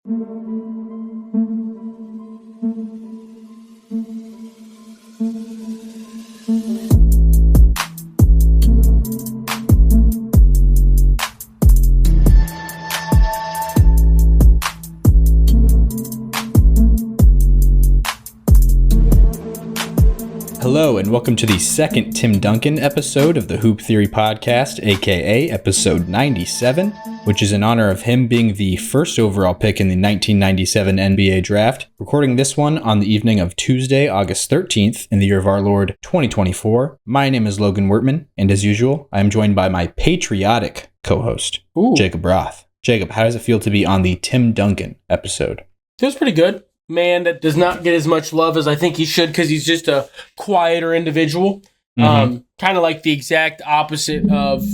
Hello, and welcome to the second Tim Duncan episode of the Hoop Theory Podcast, aka episode 97, which is in honor of him being the first overall pick in the 1997 NBA Draft. Recording this one on the evening of Tuesday, August 13th, in the year of our Lord 2024. My name is Logan Wertman, and as usual, I am joined by my patriotic co-host, Jacob Roth. Jacob, how does it feel to be on the Tim Duncan episode? Feels pretty good. Man that does not get as much love as I think he should because he's just a quieter individual. Kind of like the exact opposite of,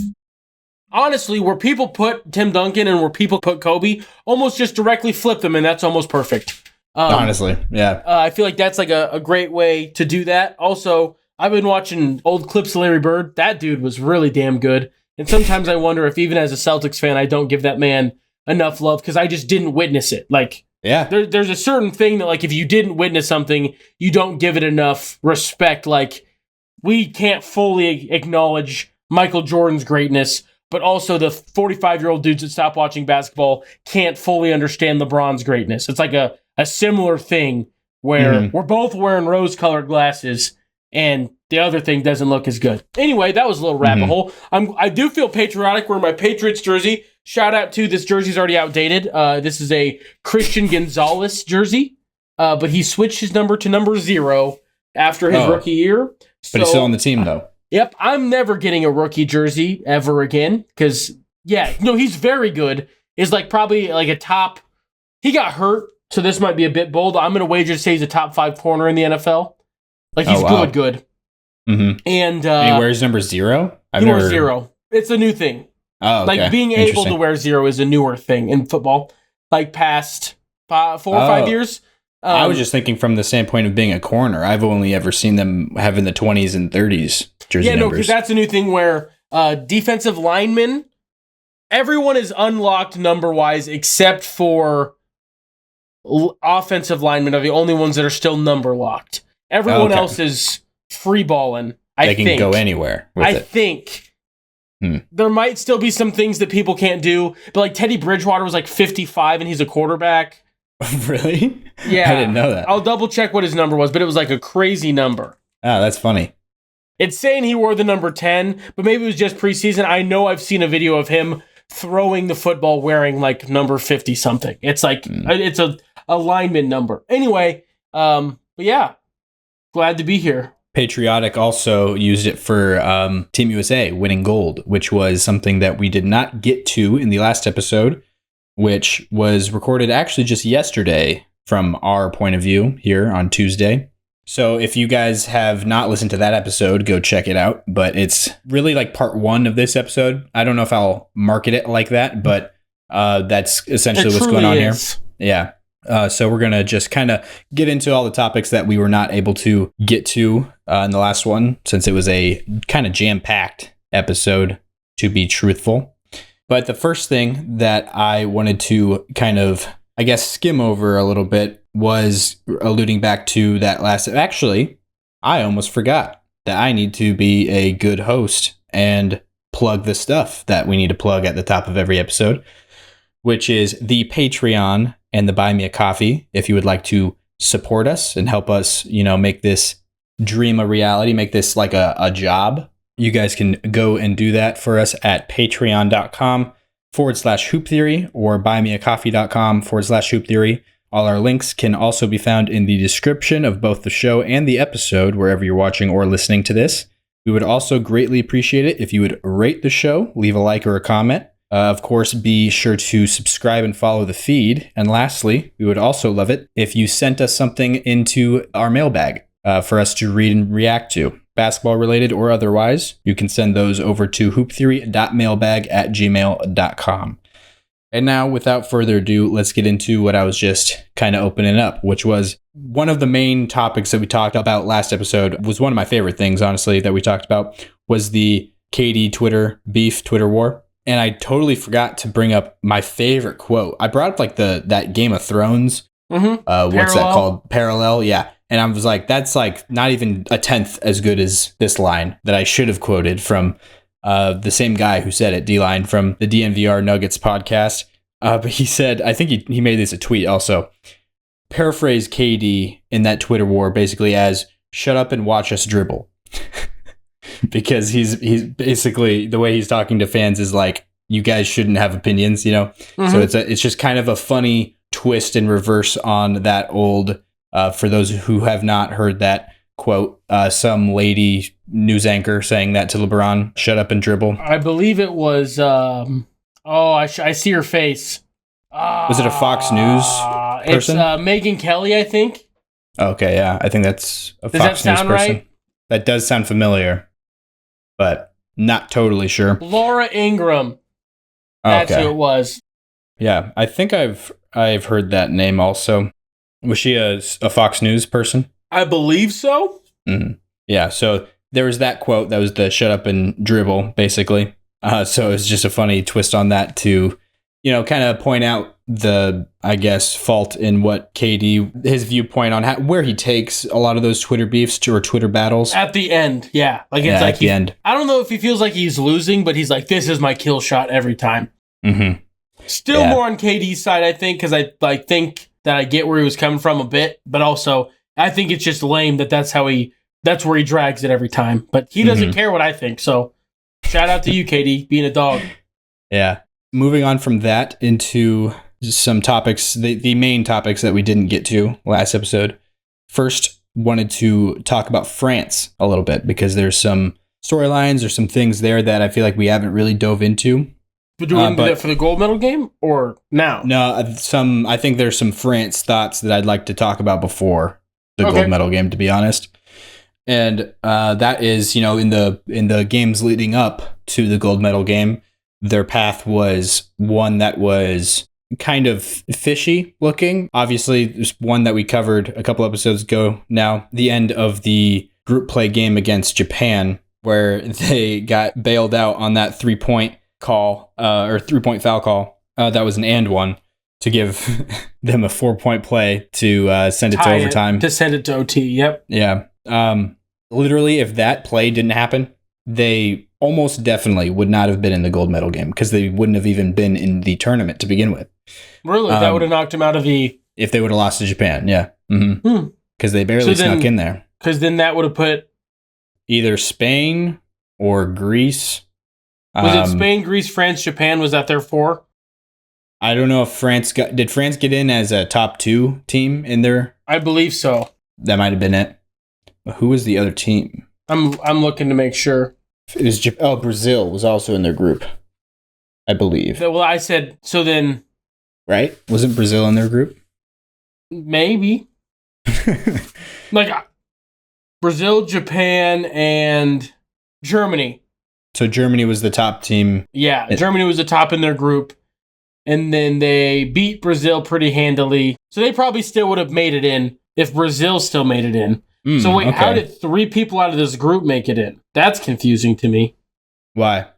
honestly, where people put Tim Duncan and where people put Kobe, almost just directly flip them, and that's almost perfect. Honestly, yeah. I feel like that's like a great way to do that. Also, I've been watching old clips of Larry Bird. That dude was really damn good. And sometimes I wonder if even as a Celtics fan, I don't give that man enough love because I just didn't witness it. Like, yeah, there's a certain thing that, like, if you didn't witness something, you don't give it enough respect. Like, we can't fully acknowledge Michael Jordan's greatness, but also the 45-year-old dudes that stop watching basketball can't fully understand LeBron's greatness. It's like a similar thing where we're both wearing rose-colored glasses, and the other thing doesn't look as good. Anyway, that was a little rabbit hole. I do feel patriotic wearing my Patriots jersey. Shout out to, this jersey's already outdated. This is a Christian Gonzalez jersey, but he switched his number to number 0 after his rookie year. But he's still on the team, though. Yep, I'm never getting a rookie jersey ever again because, he's very good. Is like probably like a top. He got hurt, so this might be a bit bold. I'm going to wager to say he's a top 5 corner in the NFL. Like, he's good. Mm-hmm. And he wears number 0? He wears 0. It's a new thing. Oh, okay. Like, being able to wear 0 is a newer thing in football. Like, past 4 or 5 years. I was just thinking from the standpoint of being a corner. I've only ever seen them having the 20s and 30s jersey numbers. Because that's a new thing where defensive linemen, everyone is unlocked number-wise except for offensive linemen are the only ones that are still number-locked. Everyone else is free-balling, I think. They can go anywhere with it. I think. There might still be some things that people can't do, but like Teddy Bridgewater was like 55 and he's a quarterback. Really? Yeah. I didn't know that. I'll double check what his number was, but it was like a crazy number. Oh, that's funny. It's saying he wore the number 10, but maybe it was just preseason. I know I've seen a video of him throwing the football wearing like number 50 something. It's like, it's a lineman number. Anyway, but yeah, glad to be here. Patriotic also used it for Team USA winning gold, which was something that we did not get to in the last episode, which was recorded actually just yesterday from our point of view here on Tuesday. So if you guys have not listened to that episode, go check it out. But it's really like part 1 of this episode. I don't know if I'll market it like that, but that's essentially what's going on here. Yeah. So we're going to just kind of get into all the topics that we were not able to get to in the last one, since it was a kind of jam-packed episode, to be truthful. But the first thing that I wanted to kind of, I guess, skim over a little bit was alluding back to that last. Actually, I almost forgot that I need to be a good host and plug the stuff that we need to plug at the top of every episode, which is the Patreon and the Buy Me a Coffee. If you would like to support us and help us, make this dream a reality, make this like a job, you guys can go and do that for us at patreon.com/hoop theory or buymeacoffee.com/hoop theory. All our links can also be found in the description of both the show and the episode, wherever you're watching or listening to this. We would also greatly appreciate it if you would rate the show, leave a like or a comment. Of course, be sure to subscribe and follow the feed. And lastly, we would also love it if you sent us something into our mailbag for us to read and react to. Basketball related or otherwise, you can send those over to hooptheory.mailbag@gmail.com. And now, without further ado, let's get into what I was just kind of opening up, which was one of the main topics that we talked about last episode. Was one of my favorite things, honestly, that we talked about was the KD Twitter beef, Twitter war. And I totally forgot to bring up my favorite quote. I brought up like that Game of Thrones. Mm-hmm. What's that called? Parallel. Yeah. And I was like, that's like not even a tenth as good as this line that I should have quoted from the same guy who said it, D-Line from the DNVR Nuggets podcast. But he said, I think he made this a tweet also. Paraphrase KD in that Twitter war basically as, shut up and watch us dribble. Because he's basically, the way he's talking to fans is like, you guys shouldn't have opinions, you know? Mm-hmm. So it's just kind of a funny twist and reverse on that old, for those who have not heard that quote, some lady news anchor saying that to LeBron, shut up and dribble. I believe it was, I see her face. Was it a Fox News person? It's Megan Kelly, I think. Okay, yeah. I think that's a Fox News person. Right? That does sound familiar, but not totally sure. Laura Ingraham. That's who it was. Yeah, I think I've heard that name also. Was she a Fox News person? I believe so. Mm-hmm. Yeah, so there was that quote that was the shut up and dribble, basically. So it's just a funny twist on that to, you know, kind of point out the, I guess, fault in what KD, his viewpoint on where he takes a lot of those Twitter beefs or Twitter battles. At the end, yeah. Like it's like at the end. I don't know if he feels like he's losing, but he's like, this is my kill shot every time. Mm-hmm. Still more on KD's side, I think, because I think that I get where he was coming from a bit, but also I think it's just lame that's where he drags it every time. But he doesn't care what I think, so shout out to you, KD, being a dog. Yeah. Moving on from that into some topics, the main topics that we didn't get to last episode. First, wanted to talk about France a little bit because there's some storylines or some things there that I feel like we haven't really dove into. But do we do that for the gold medal game or now? No, I think there's some France thoughts that I'd like to talk about before the gold medal game, to be honest. And that is, you know, in the games leading up to the gold medal game, their path was one that was kind of fishy looking. Obviously, there's one that we covered a couple episodes ago now, the end of the group play game against Japan, where they got bailed out on that 3-point call or 3-point foul call. That was an and one to give them a 4-point play to send it to overtime. To send it to OT, yep. Yeah. Literally, if that play didn't happen, they almost definitely would not have been in the gold medal game because they wouldn't have even been in the tournament to begin with. Really? That would have knocked them out of the... If they would have lost to Japan, yeah. Because they barely snuck in there. Because then that would have put... Either Spain or Greece. Was it Spain, Greece, France, Japan? Was that their 4? I don't know if France did France get in as a top 2 team in there? I believe so. That might have been it. But who was the other team? I'm looking to make sure. It was Brazil was also in their group, I believe. Well, I said, so then... Right? Wasn't Brazil in their group? Maybe. Like, Brazil, Japan, and Germany. So Germany was the top team. Yeah, Germany was the top in their group. And then they beat Brazil pretty handily. So they probably still would have made it in if Brazil still made it in. So wait, how did 3 people out of this group make it in? That's confusing to me. Why?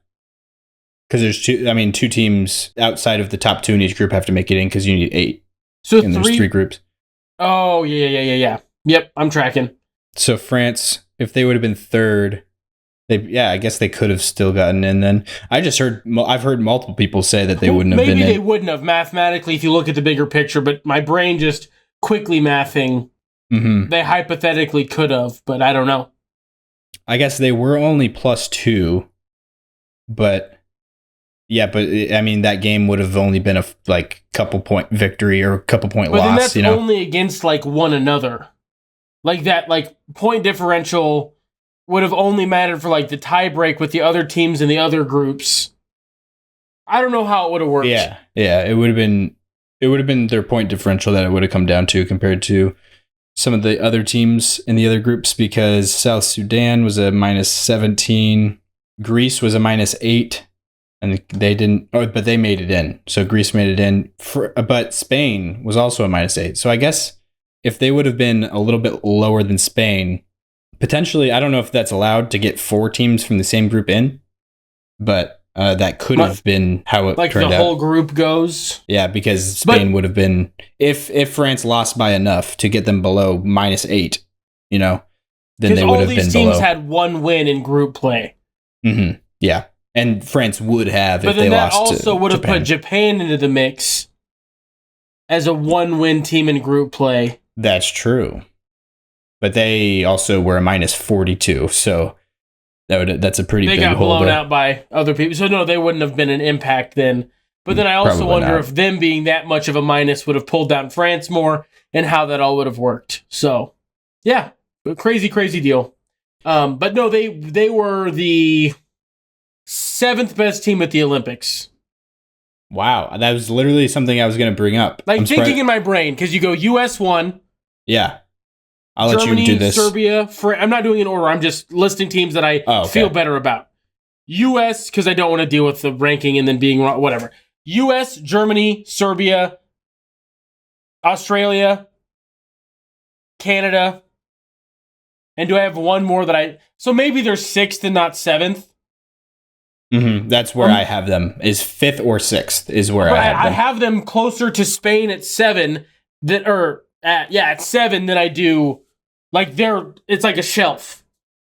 Because there's 2 teams outside of the top 2 in each group have to make it in because you need 8. So there's 3 groups. Oh, yeah. Yep, I'm tracking. So France, if they would have been 3rd, I guess they could have still gotten in then. I've heard multiple people say that they wouldn't have been in. Maybe they wouldn't have mathematically if you look at the bigger picture, but my brain just quickly mathing. They hypothetically could have, but I don't know. I guess they were only +2, but I mean that game would have only been a couple point victory or a couple point loss. But then that's only against one another. Like that, point differential would have only mattered for the tie break with the other teams in the other groups. I don't know how it would have worked. Yeah, it would have been their point differential that it would have come down to compared to some of the other teams in the other groups because South Sudan was a -17, Greece was a -8, and they didn't. Oh, but they made it in. So Greece made it in. But Spain was also a -8. So I guess if they would have been a little bit lower than Spain, potentially, I don't know if that's allowed to get 4 teams from the same group in, but that could have been how it like turned the out. whole group goes. Yeah, because Spain would have been if France lost by enough to get them below -8, you know, then they would have been below. All these teams had one win in group play. Mm-hmm. Yeah, and France would have if they lost. But then that also would have put Japan into the mix as a one-win team in group play. That's true, but they also were a -42, so that's a pretty big hole. They got blown out by other people, so no, they wouldn't have been an impact then. But then I also wonder if them being that much of a minus would have pulled down France more, and how that all would have worked. So, yeah, crazy deal. But no, they were the 7th best team at the Olympics. Wow, that was literally something I was going to bring up. Like thinking in my brain, because you go US 1. Yeah. I'll Germany, let you do this. Serbia, I'm not doing an order. I'm just listing teams that I feel better about. US, because I don't want to deal with the ranking and then being wrong, whatever. US, Germany, Serbia, Australia, Canada. And do I have one more so maybe they're 6th and not 7th? Mm-hmm. That's where I have them. Is 5th or 6th is where I have them. I have them closer to Spain at 7 at 7 than I do. Like it's like a shelf.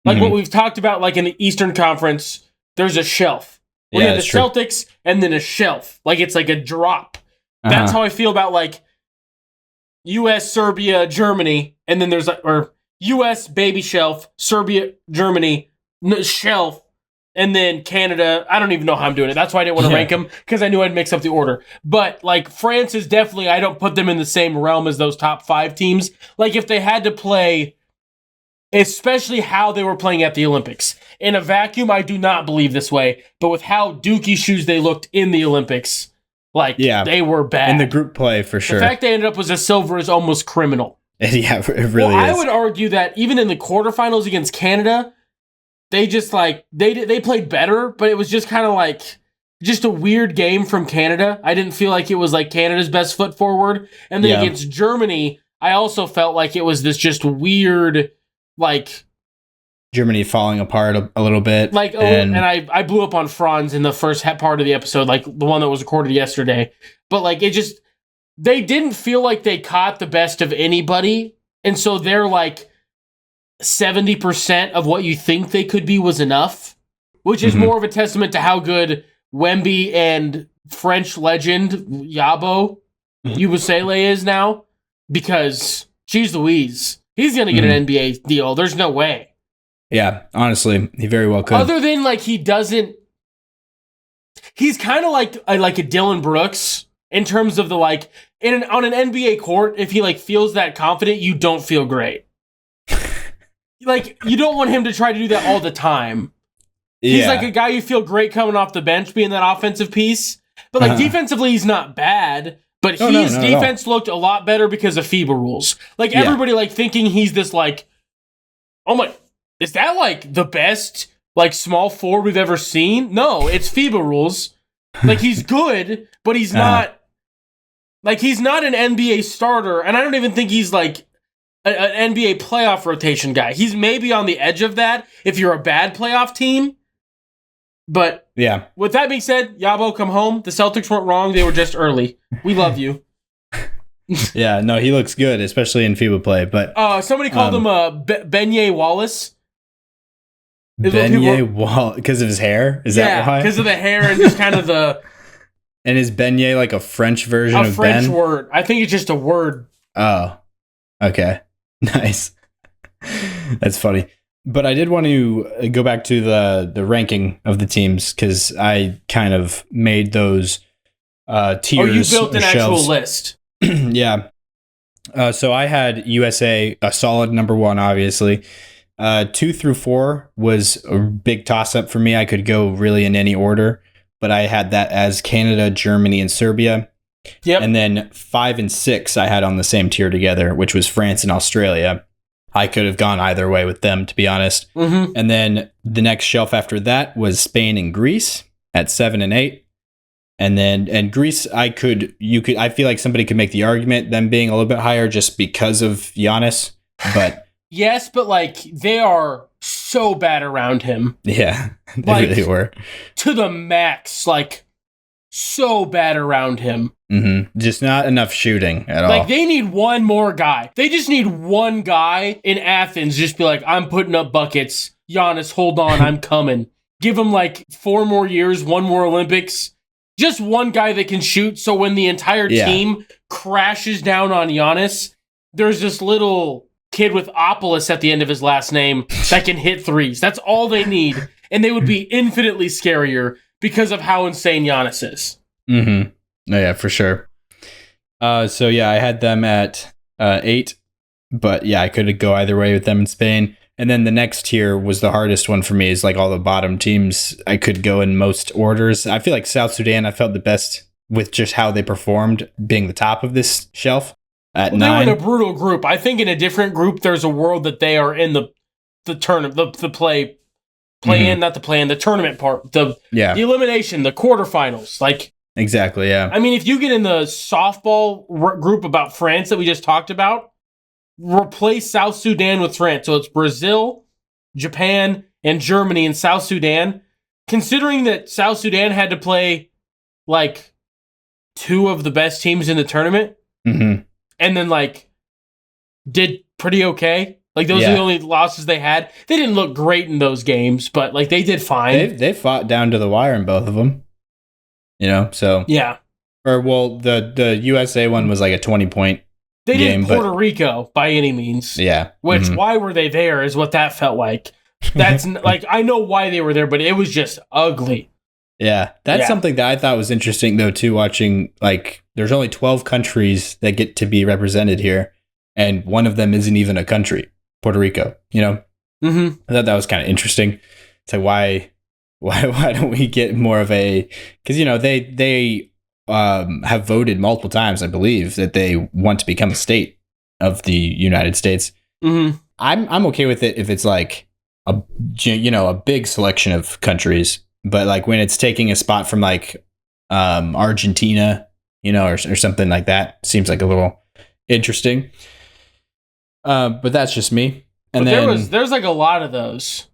Like what we've talked about, like in the Eastern Conference, there's a shelf. We have the Celtics and then a shelf. Like it's like a drop. That's how I feel about like US, Serbia, Germany, and then there's or US baby shelf, Serbia, Germany shelf. And then Canada, I don't even know how I'm doing it. That's why I didn't want to rank them, because I knew I'd mix up the order. But, like, France is definitely, I don't put them in the same realm as those top 5 teams. Like, if they had to play, especially how they were playing at the Olympics. In a vacuum, I do not believe this way. But with how dookie shoes they looked in the Olympics, they were bad. In the group play, for sure. The fact they ended up as a silver is almost criminal. Yeah, it really is. I would argue that even in the quarterfinals against Canada, they just they played better, but it was just kind of like just a weird game from Canada. I didn't feel like it was like Canada's best foot forward. And then against Germany, I also felt like it was this just weird, like Germany falling apart a little bit. Like, and I blew up on Franz in the first part of the episode, like the one that was recorded yesterday. But like they didn't feel like they caught the best of anybody, and so they're like 70% of what you think they could be was enough, which is more of a testament to how good Wemby and French legend Yabusele is now, because geez Louise, he's going to get an NBA deal. There's no way. Yeah, honestly, he very well could. Other than like he's kind of like a Dylan Brooks in terms of the like on an NBA court, if he like feels that confident, you don't feel great. Like, you don't want him to try to do that all the time. He's like a guy you feel great coming off the bench, being that offensive piece. But, like, defensively, he's not bad. But his defense looked a lot better because of FIBA rules. Like, everybody, like, thinking he's this, like, oh my, is that, like, the best, like, small forward we've ever seen? No, it's FIBA rules. Like, he's good, but he's not, like, he's not an NBA starter. And I don't even think he's, like, an NBA playoff rotation guy. He's maybe on the edge of that if you're a bad playoff team. But with that being said, Yabo, come home. The Celtics weren't wrong. They were just early. We love you. Yeah, no, he looks good, especially in FIBA play. But somebody called him Beignet Wallace. Beignet Wallace because of his hair? Is that why? Because of the hair and just kind of the... And is Beignet like a French version of Ben? A French word. I think it's just a word. Oh, okay. Nice. That's funny. But I did want to go back to the ranking of the teams, because I kind of made those tiers. Oh, you built an shelves. actual list. Yeah. So I had USA a solid number 1, obviously. 2 through 4 was a big toss-up for me. I could go really in any order, but I had that as Canada, Germany, and Serbia. Yep. And then 5 and 6 I had on the same tier together, which was France and Australia. I could have gone either way with them, to be honest. Mm-hmm. And then the next shelf after that was Spain and Greece at 7 and 8. And Greece, I feel like somebody could make the argument them being a little bit higher just because of Giannis, but Yes, but like they are so bad around him. Yeah, they Like, really were. To the max, like so bad around him. Just not enough shooting at all. Like they need one more guy. They just need one guy in Athens. Just be like, I'm putting up buckets. Giannis, hold on, I'm coming. Give him like 4 more years, 1 more Olympics. Just one guy that can shoot. So when the entire team crashes down on Giannis, there's this little kid with Opolis at the end of his last name that can hit threes. That's all they need. And they would be infinitely scarier because of how insane Giannis is. Oh, yeah, for sure. So yeah, I had them at 8, but yeah, I could go either way with them in Spain. And then the next tier was the hardest one for me, is like all the bottom teams. I could go in most orders. I feel like South Sudan, I felt the best with just how they performed, being the top of this shelf at 9. They were in a brutal group. I think in a different group, there's a world that they are in the tournament, the play in, not the play in, the tournament part, the elimination, the quarterfinals. Like exactly, yeah. I mean, if you get in the softball group about France that we just talked about, replace South Sudan with France. So it's Brazil, Japan, and Germany in South Sudan. Considering that South Sudan had to play like 2 of the best teams in the tournament, and then like did pretty okay. Like those are the only losses they had. They didn't look great in those games, but like they did fine. They fought down to the wire in both of them. You know, so yeah. Or well, the USA one was like a 20-point. They didn't Puerto Rico by any means. Yeah. Which, why were they there is what that felt like. That's like, I know why they were there, but it was just ugly. Yeah. That's something that I thought was interesting, though, too, watching, like, there's only 12 countries that get to be represented here, and one of them isn't even a country, Puerto Rico, you know? I thought that was kind of interesting. It's like, why don't we get more of a, because, you know, they have voted multiple times, I believe, that they want to become a state of the United States. I'm okay with it if it's like a big selection of countries, but like when it's taking a spot from like Argentina, you know, or something like that, seems like a little interesting. But that's just me. And then there's like a lot of those.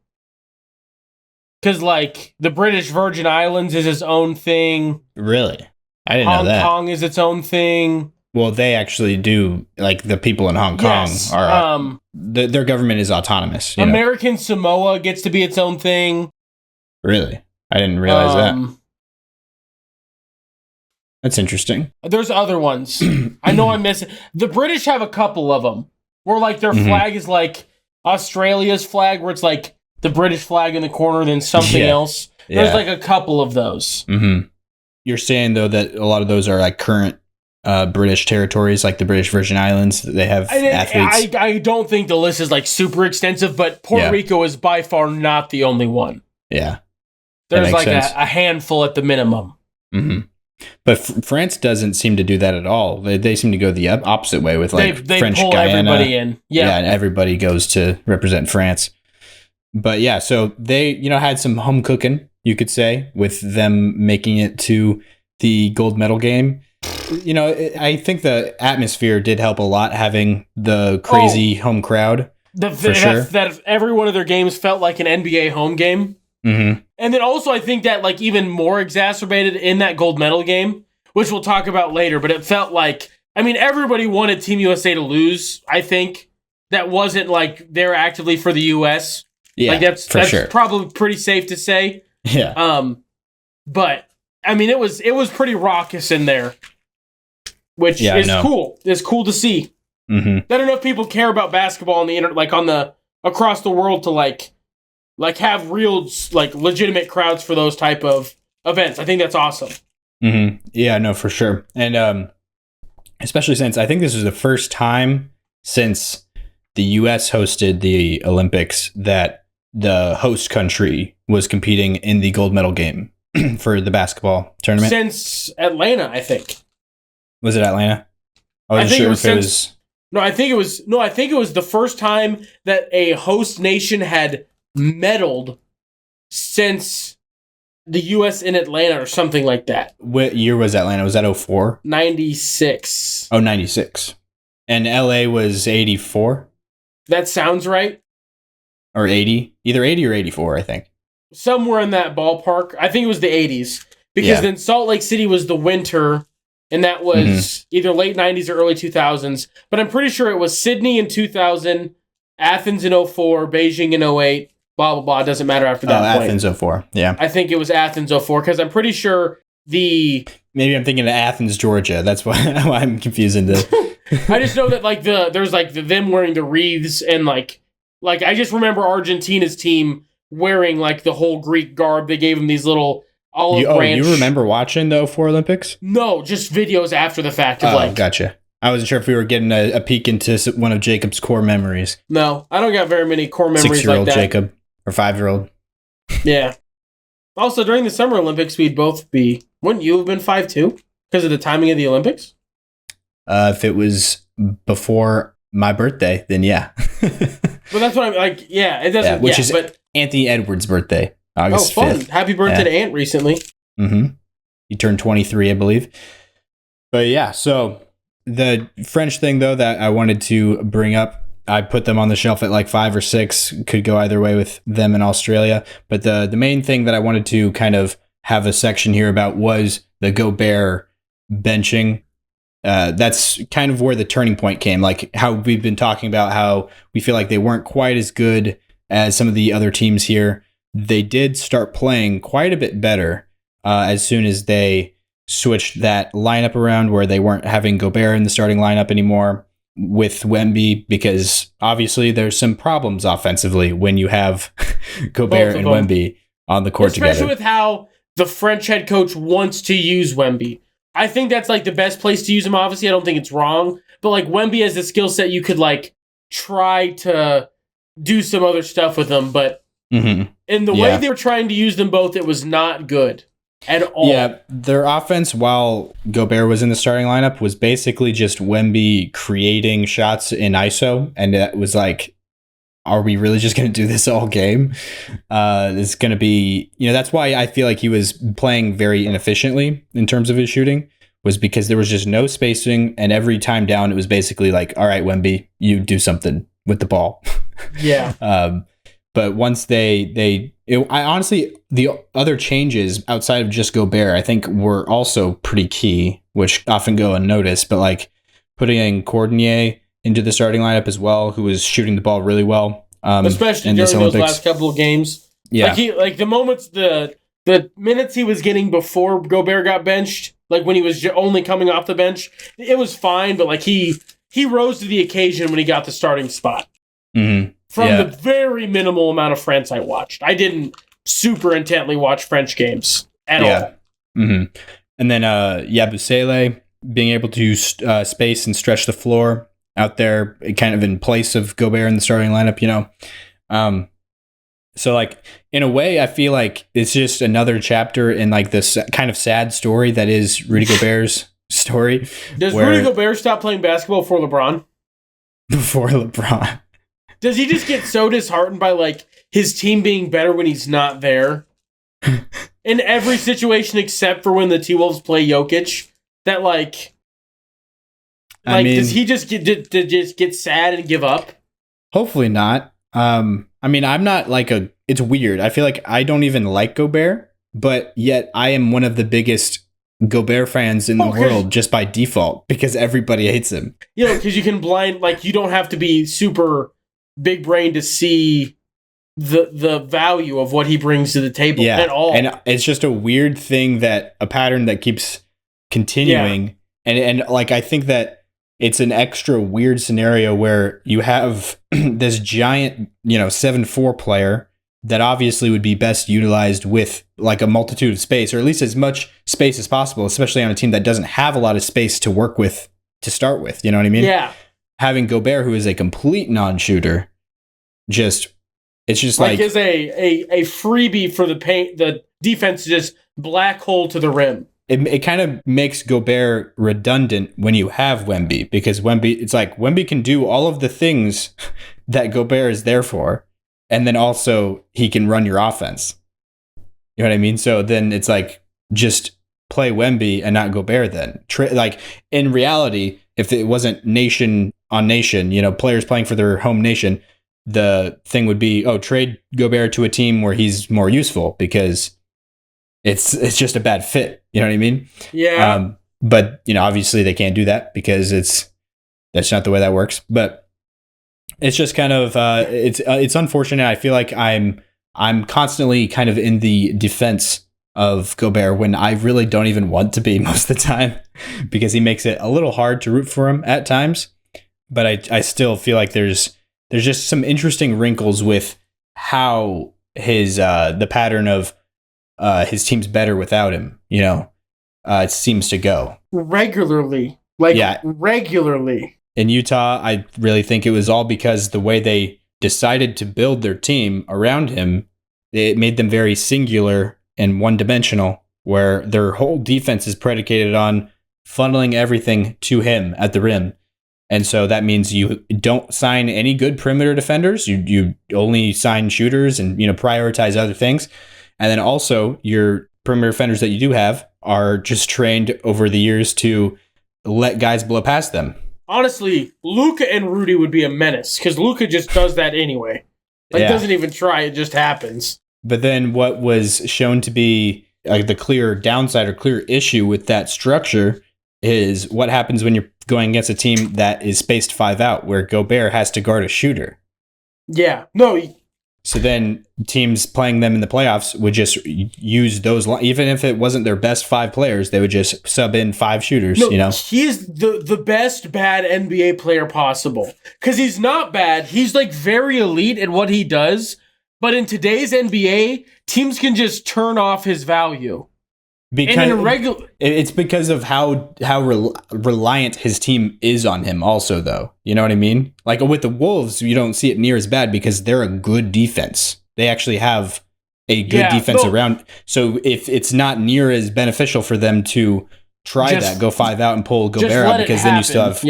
Because like the British Virgin Islands is its own thing. Really? I didn't know that. Hong Kong is its own thing. Well, they actually do, like, the people in Hong Kong are, their government is autonomous. American Samoa gets to be its own thing. Really? I didn't realize that. That's interesting. There's other ones. I know I'm missing. The British have a couple of them, where, like, their flag is, like, Australia's flag, where it's, like, the British flag in the corner, then something else. There's, like, a couple of those. You're saying, though, that a lot of those are, like, current British territories, like the British Virgin Islands. They have athletes. I don't think the list is, like, super extensive, but Puerto Rico is by far not the only one. Yeah. There's, like, a handful at the minimum. But France doesn't seem to do that at all. They seem to go the opposite way with, like, they French pull Guyana. Everybody in. Yeah, and everybody goes to represent France. But, yeah, so they, you know, had some home cooking, you could say, with them making it to the gold medal game. You know, I think the atmosphere did help a lot, having the crazy home crowd. For sure. That every one of their games felt like an NBA home game. And then also I think that, like, even more exacerbated in that gold medal game, which we'll talk about later, but it felt like, I mean, everybody wanted Team USA to lose, I think. That wasn't, like, they're actively for the US. Yeah, like, that's sure. Probably pretty safe to say. Yeah. But, I mean, it was pretty raucous in there. Which is cool. It's cool to see. I don't know if people care about basketball on the internet, like on the across the world, to like have real, like, legitimate crowds for those type of events. I think that's awesome. Yeah, no, for sure. And especially since I think this is the first time since the US hosted the Olympics that the host country was competing in the gold medal game for the basketball tournament. Since Atlanta, I think. Was it Atlanta? I think it was. No, I think it was the first time that a host nation had medaled since the U.S. in Atlanta or something like that. What year was Atlanta? Was that 04? 96. Oh, 96. And LA was 84? That sounds right. Or 80, either 80 or 84, I think. Somewhere in that ballpark. I think it was the 80s. Because then Salt Lake City was the winter, and that was either late 90s or early 2000s. But I'm pretty sure it was Sydney in 2000, Athens in 04, Beijing in 08, blah, blah, blah. It doesn't matter after that point. Athens 04, yeah. I think it was Athens 04, because I'm pretty sure Maybe I'm thinking of Athens, Georgia. That's why I'm confusing this. I just know that there's them wearing the wreaths, and like I just remember Argentina's team wearing like the whole Greek garb. They gave them these little olive branch. You remember watching the 04 Olympics? No, just videos after the fact. Gotcha. I wasn't sure if we were getting a peek into one of Jacob's core memories. No, I don't got very many core memories like that. 6-year-old Jacob, or 5-year-old. Yeah. Also, during the Summer Olympics, we'd both be... Wouldn't you have been 5'2"? Because of the timing of the Olympics? If it was before my birthday, then yeah. But that's what I'm like. Yeah, it doesn't. Which is Anthony Edwards' birthday, August 5th. Fun! Happy birthday to Ant recently. Mm-hmm. He turned 23, I believe. But yeah, so the French thing though that I wanted to bring up, I put them on the shelf at like 5 or 6. Could go either way with them in Australia. But the main thing that I wanted to kind of have a section here about was the Gobert benching. That's kind of where the turning point came. Like how we've been talking about how we feel like they weren't quite as good as some of the other teams here. They did start playing quite a bit better as soon as they switched that lineup around where they weren't having Gobert in the starting lineup anymore with Wemby, because obviously there's some problems offensively when you have Gobert and Wemby on the court together. Especially with how the French head coach wants to use Wemby. I think that's like the best place to use him. Obviously, I don't think it's wrong, but like Wemby has the skill set, you could like try to do some other stuff with them. But in the way they were trying to use them both, it was not good at all. Yeah, their offense while Gobert was in the starting lineup was basically just Wemby creating shots in ISO, and it was like, are we really just going to do this all game? It's going to be, that's why I feel like he was playing very inefficiently in terms of his shooting, was because there was just no spacing, and every time down, it was basically like, all right, Wemby, you do something with the ball. Yeah. But once I honestly, the other changes outside of just Gobert, I think were also pretty key, which often go unnoticed, but like putting in Cordonier into the starting lineup as well, who was shooting the ball really well. Especially during those last couple of games. Yeah. Like the minutes he was getting before Gobert got benched, like when he was only coming off the bench, it was fine, but like he rose to the occasion when he got the starting spot. Mm-hmm. From the very minimal amount of France I watched. I didn't super intently watch French games at all. Mm-hmm. And then Yabusele being able to space and stretch the floor out there, kind of in place of Gobert in the starting lineup, So like in a way, I feel like it's just another chapter in like this kind of sad story that is Rudy Gobert's story. Does Rudy Gobert stop playing basketball before LeBron? Before LeBron. Does he just get so disheartened by like his team being better when he's not there? In every situation except for when the T-Wolves play Jokic, that does he just get sad and give up? Hopefully not. I'm not it's weird. I feel like I don't even like Gobert, but yet I am one of the biggest Gobert fans in the world just by default because everybody hates him. Because you can you don't have to be super big brain to see the value of what he brings to the table at all. And it's just a weird thing, that a pattern that keeps continuing. Yeah. And I think that it's an extra weird scenario where you have this giant, 7'4" player that obviously would be best utilized with like a multitude of space, or at least as much space as possible, especially on a team that doesn't have a lot of space to work with to start with. You know what I mean? Yeah. Having Gobert, who is a complete non-shooter, it's just is a freebie for the defense to just black hole to the rim. It kind of makes Gobert redundant when you have Wemby, because Wemby can do all of the things that Gobert is there for, and then also he can run your offense. You know what I mean? So then it's like, just play Wemby and not Gobert then. In reality, if it wasn't nation on nation, players playing for their home nation, the thing would be, trade Gobert to a team where he's more useful because it's just a bad fit. You know what I mean? Yeah. But obviously they can't do that because that's not the way that works. But it's just kind of it's unfortunate. I feel like I'm constantly kind of in the defense of Gobert when I really don't even want to be most of the time because he makes it a little hard to root for him at times. But I still feel like there's just some interesting wrinkles with how his the pattern of his team's better without him. It seems to go regularly. Regularly. In Utah, I really think it was all because the way they decided to build their team around him, it made them very singular and one-dimensional, where their whole defense is predicated on funneling everything to him at the rim. And so that means you don't sign any good perimeter defenders. You only sign shooters and prioritize other things. And then also your perimeter defenders that you do have are just trained over the years to let guys blow past them. Honestly, Luka and Rudy would be a menace because Luka just does that anyway. Doesn't even try, it just happens. But then what was shown to be the clear downside or clear issue with that structure is what happens when you're going against a team that is spaced 5 out, where Gobert has to guard a shooter. Yeah. No. So then teams playing them in the playoffs would just use those, even if it wasn't their best 5 players, they would just sub in 5 shooters. He is the best bad NBA player possible because he's not bad. He's very elite at what he does. But in today's NBA, teams can just turn off his value. Because it's because of how reliant his team is on him also, though. You know what I mean? Like with the Wolves, you don't see it near as bad because they're a good defense. They actually have a good defense around. So if it's not near as beneficial for them to try go 5 out and pull Gobert out, because then you still have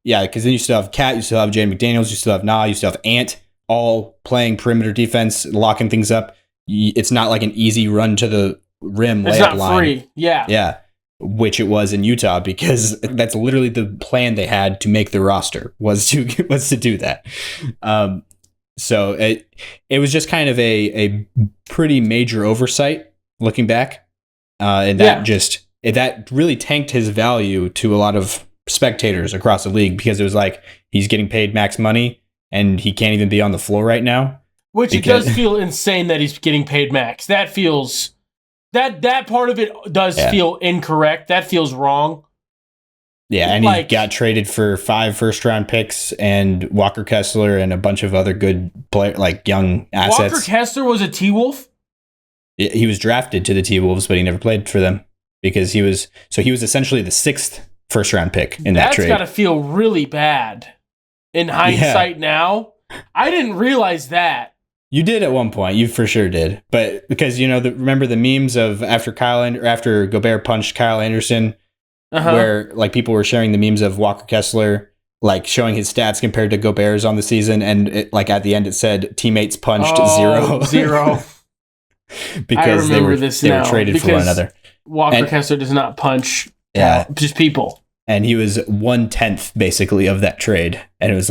because then you still have Cat, you still have Jaden McDaniels, you still have Nah, you still have Ant, all playing perimeter defense, locking things up. It's not like an easy run to the rim layup line. It's not free. Yeah. Which it was in Utah, because that's literally the plan they had to make the roster was to do that. So it was just kind of a pretty major oversight looking back, and that really tanked his value to a lot of spectators across the league, because it was like he's getting paid max money and he can't even be on the floor right now. Which it does feel insane that he's getting paid max. That feels that part of it does feel incorrect. That feels wrong. Yeah, and he got traded for 5 first-round picks and Walker Kessler and a bunch of other good young assets. Walker Kessler was a T-Wolf? He was drafted to the T-Wolves, but he never played for them because he was essentially the 6th first-round pick in that trade. That's got to feel really bad in hindsight now. I didn't realize that. You did at one point. You for sure did. But because, remember the memes of after Gobert punched Kyle Anderson, where people were sharing the memes of Walker Kessler, showing his stats compared to Gobert's on the season. And at the end, it said teammates punched 0. Because they were traded for one another. Walker Kessler does not punch just people. And he was 1/10 basically of that trade. And it was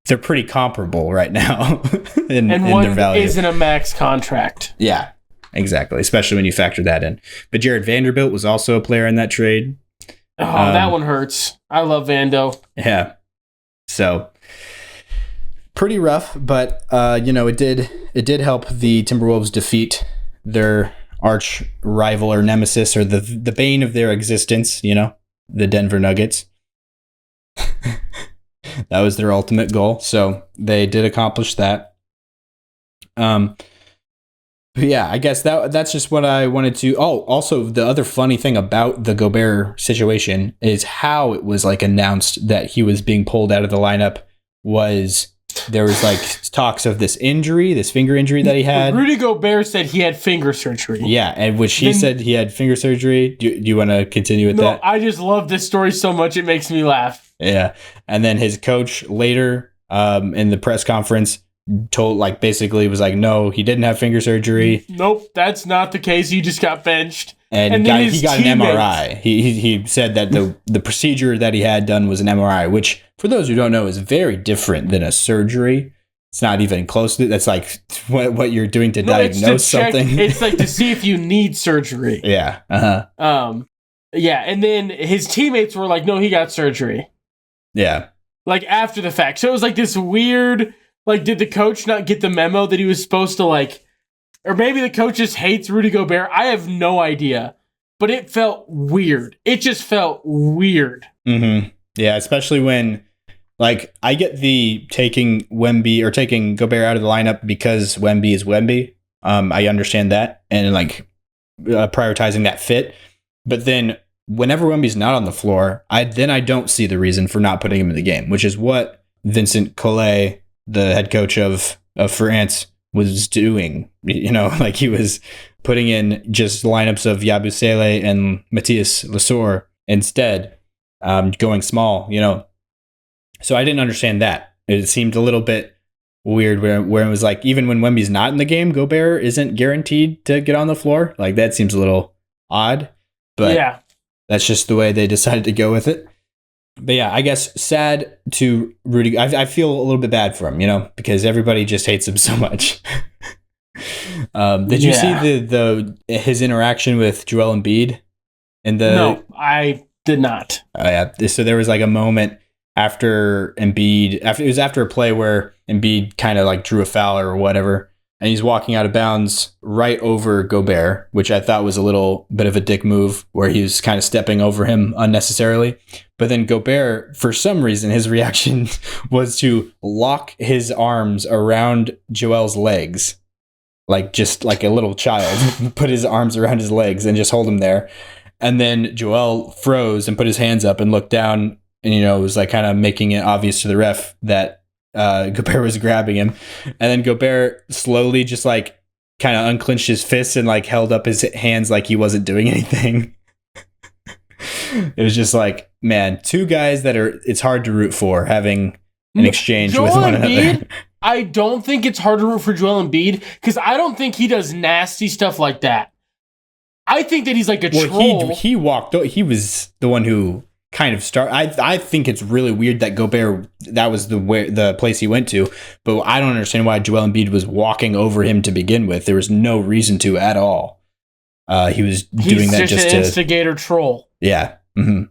they're pretty comparable right now in their value. And one isn't a max contract. Yeah, exactly. Especially when you factor that in. But Jared Vanderbilt was also a player in that trade. Oh, that one hurts. I love Vando. Yeah. So pretty rough, but it did help the Timberwolves defeat their arch rival or nemesis, or the bane of their existence, the Denver Nuggets. That was their ultimate goal. So they did accomplish that. But yeah, I guess that's just what I wanted to. Oh, also the other funny thing about the Gobert situation is how it was announced that he was being pulled out of the lineup. There was talks of this finger injury that he had. Rudy Gobert said he had finger surgery. Yeah, and which he said he had finger surgery. Do you want to continue with that? I just love this story so much it makes me laugh. Yeah, and then his coach later in the press conference basically was no, he didn't have finger surgery. Nope, that's not the case. He just got benched. And then he got an MRI. He said that the procedure that he had done was an MRI, which, for those who don't know, is very different than a surgery. It's not even close to. That's like what you're doing to diagnose something. It's like to see if you need surgery. Yeah. Yeah. And then his teammates were like, "No, he got surgery." Yeah. Like after the fact. So it was like this weird. Like, did the coach not get the memo that he was supposed to like? Or maybe the coach just hates Rudy Gobert. I have no idea. But it felt weird. It just felt weird. Mm-hmm. Yeah, especially when, like, I get the taking Wemby or taking Gobert out of the lineup because Wemby is Wemby. I understand that. And, like, prioritizing that fit. But then whenever Wemby's not on the floor, I don't see the reason for not putting him in the game, which is what Vincent Collet, the head coach of France, was doing. You know, like he was putting in just lineups of Yabusele and Matthias Lesor instead, going small, you know. So I didn't understand that. It seemed a little bit weird where it was like, even when Wemby's not in the game, Gobert isn't guaranteed to get on the floor. Like, that seems a little odd, but yeah, that's just the way they decided to go with it. But yeah, I guess sad to Rudy. I feel a little bit bad for him, you know, because everybody just hates him so much. Did you see his interaction with Joel Embiid? No, I did not. Oh yeah, so there was like a moment after a play where Embiid kind of like drew a foul or whatever, and he's walking out of bounds right over Gobert, which I thought was a little bit of a dick move where he was kind of stepping over him unnecessarily. But then Gobert, for some reason, his reaction was to lock his arms around Joel's legs, like just like a little child, put his arms around his legs and just hold him there. And then Joel froze and put his hands up and looked down, and, you know, it was like kind of making it obvious to the ref that Gobert was grabbing him. And then Gobert slowly just like kind of unclenched his fists and like held up his hands like he wasn't doing anything. It was just like, man, two guys that it's hard to root for having an exchange with one another. I don't think it's hard to root for Joel Embiid because I don't think he does nasty stuff like that. I think that he's like a troll. He was the one who kind of started. I think it's really weird that Gobert, that was the place he went to, but I don't understand why Joel Embiid was walking over him to begin with. There was no reason to at all. He was doing that just to instigator troll. Yeah. Mm-hmm.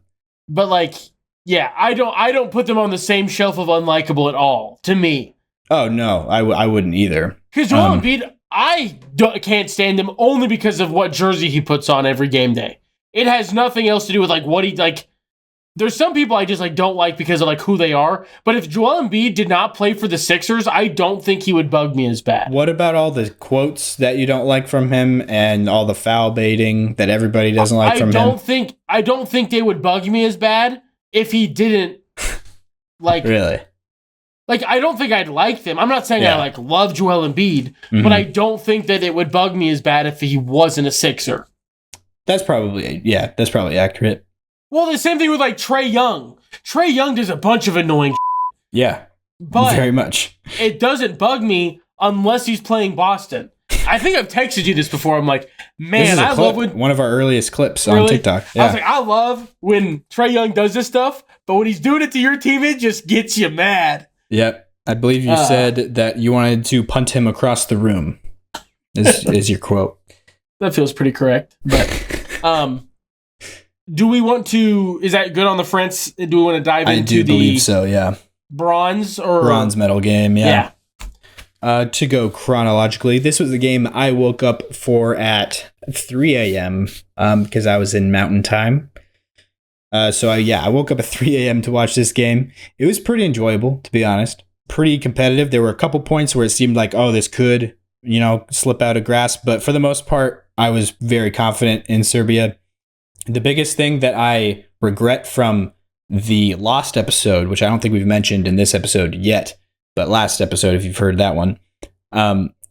But like, yeah, I don't put them on the same shelf of unlikable at all, to me. Oh no, I wouldn't either. Because Joel Embiid, I can't stand him only because of what jersey he puts on every game day. It has nothing else to do with like what he like. There's some people I just like don't like because of like who they are. But if Joel Embiid did not play for the Sixers, I don't think he would bug me as bad. What about all the quotes that you don't like from him and all the foul baiting that everybody doesn't like from him? I don't think they would bug me as bad if he didn't like really. Like, I don't think I'd like them. I'm not saying I like love Joel Embiid, but I don't think that it would bug me as bad if he wasn't a Sixer. That's probably accurate. Well, the same thing with like Trae Young. Trae Young does a bunch of annoying Yeah, but very much. It doesn't bug me unless he's playing Boston. I think I've texted you this before. I'm like, man, I love when one of our earliest clips on TikTok. Yeah. I was like, I love when Trae Young does this stuff, but when he's doing it to your team, it just gets you mad. Yep. I believe you said that you wanted to punt him across the room. Is your quote. That feels pretty correct. But do we want to, is that good on the France? Do we want to dive into do believe so, yeah. Bronze medal game, yeah. To go chronologically, this was a game I woke up for at 3 a.m. Because I was in Mountain Time. I woke up at 3 a.m. to watch this game. It was pretty enjoyable, to be honest. Pretty competitive. There were a couple points where it seemed like, oh, this could, slip out of grasp. But for the most part, I was very confident in Serbia. The biggest thing that I regret from the lost episode, which I don't think we've mentioned in this episode yet, but last episode, if you've heard that one,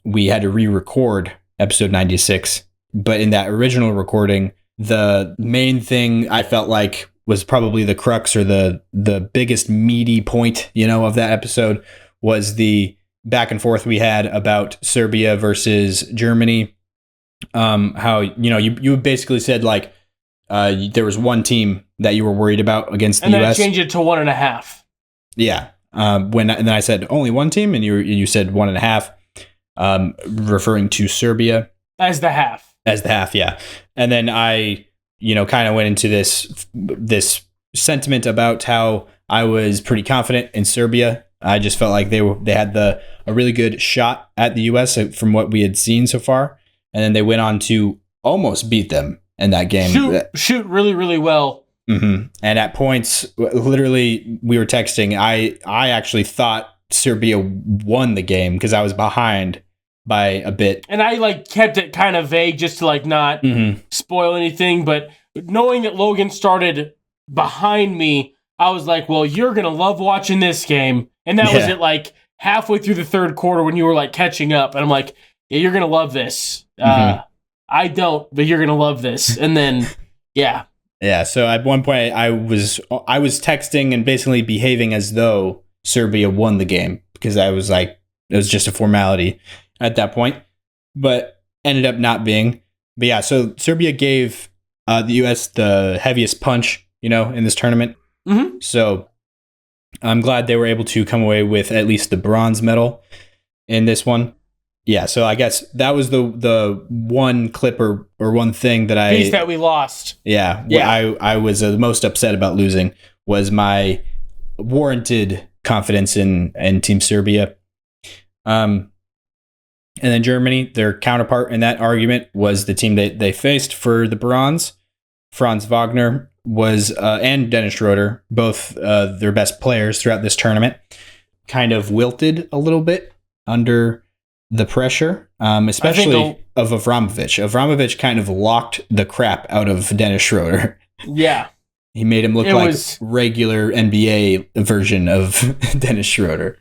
we had to re-record episode 96. But in that original recording, the main thing I felt like was probably the crux or the biggest meaty point, of that episode was the back and forth we had about Serbia versus Germany how you basically said like there was one team that you were worried about against the and then U.S. change it to 1.5. Yeah. And then I said only one team, and you said 1.5, referring to Serbia As the half. Yeah. And then I kind of went into this sentiment about how I was pretty confident in Serbia. I just felt like they had a really good shot at the U.S. from what we had seen so far, and then they went on to almost beat them in that game. Shoot really, really well. Mm-hmm. And at points, literally, we were texting. I actually thought Serbia won the game because I was behind by a bit, and I like kept it kind of vague just to like not spoil anything. But knowing that Logan started behind me, I was like, "Well, you're gonna love watching this game." And that was it. Like halfway through the third quarter when you were like catching up, and I'm like, "Yeah, you're gonna love this." I don't, but you're gonna love this. And then, yeah. Yeah, so at one point I was texting and basically behaving as though Serbia won the game because I was like, it was just a formality at that point, but ended up not being. But yeah, so Serbia gave the U.S. the heaviest punch, in this tournament. Mm-hmm. So I'm glad they were able to come away with at least the bronze medal in this one. Yeah, so I guess that was the one clip or one thing that piece that we lost. Yeah. I was the most upset about losing was my warranted confidence in Team Serbia. And then Germany, their counterpart in that argument was the team that they faced for the bronze. Franz Wagner was and Dennis Schroeder, both their best players throughout this tournament, kind of wilted a little bit under the pressure, especially of Avramovic. Avramovic kind of locked the crap out of Dennis Schroeder. Yeah. He made him look regular NBA version of Dennis Schroeder.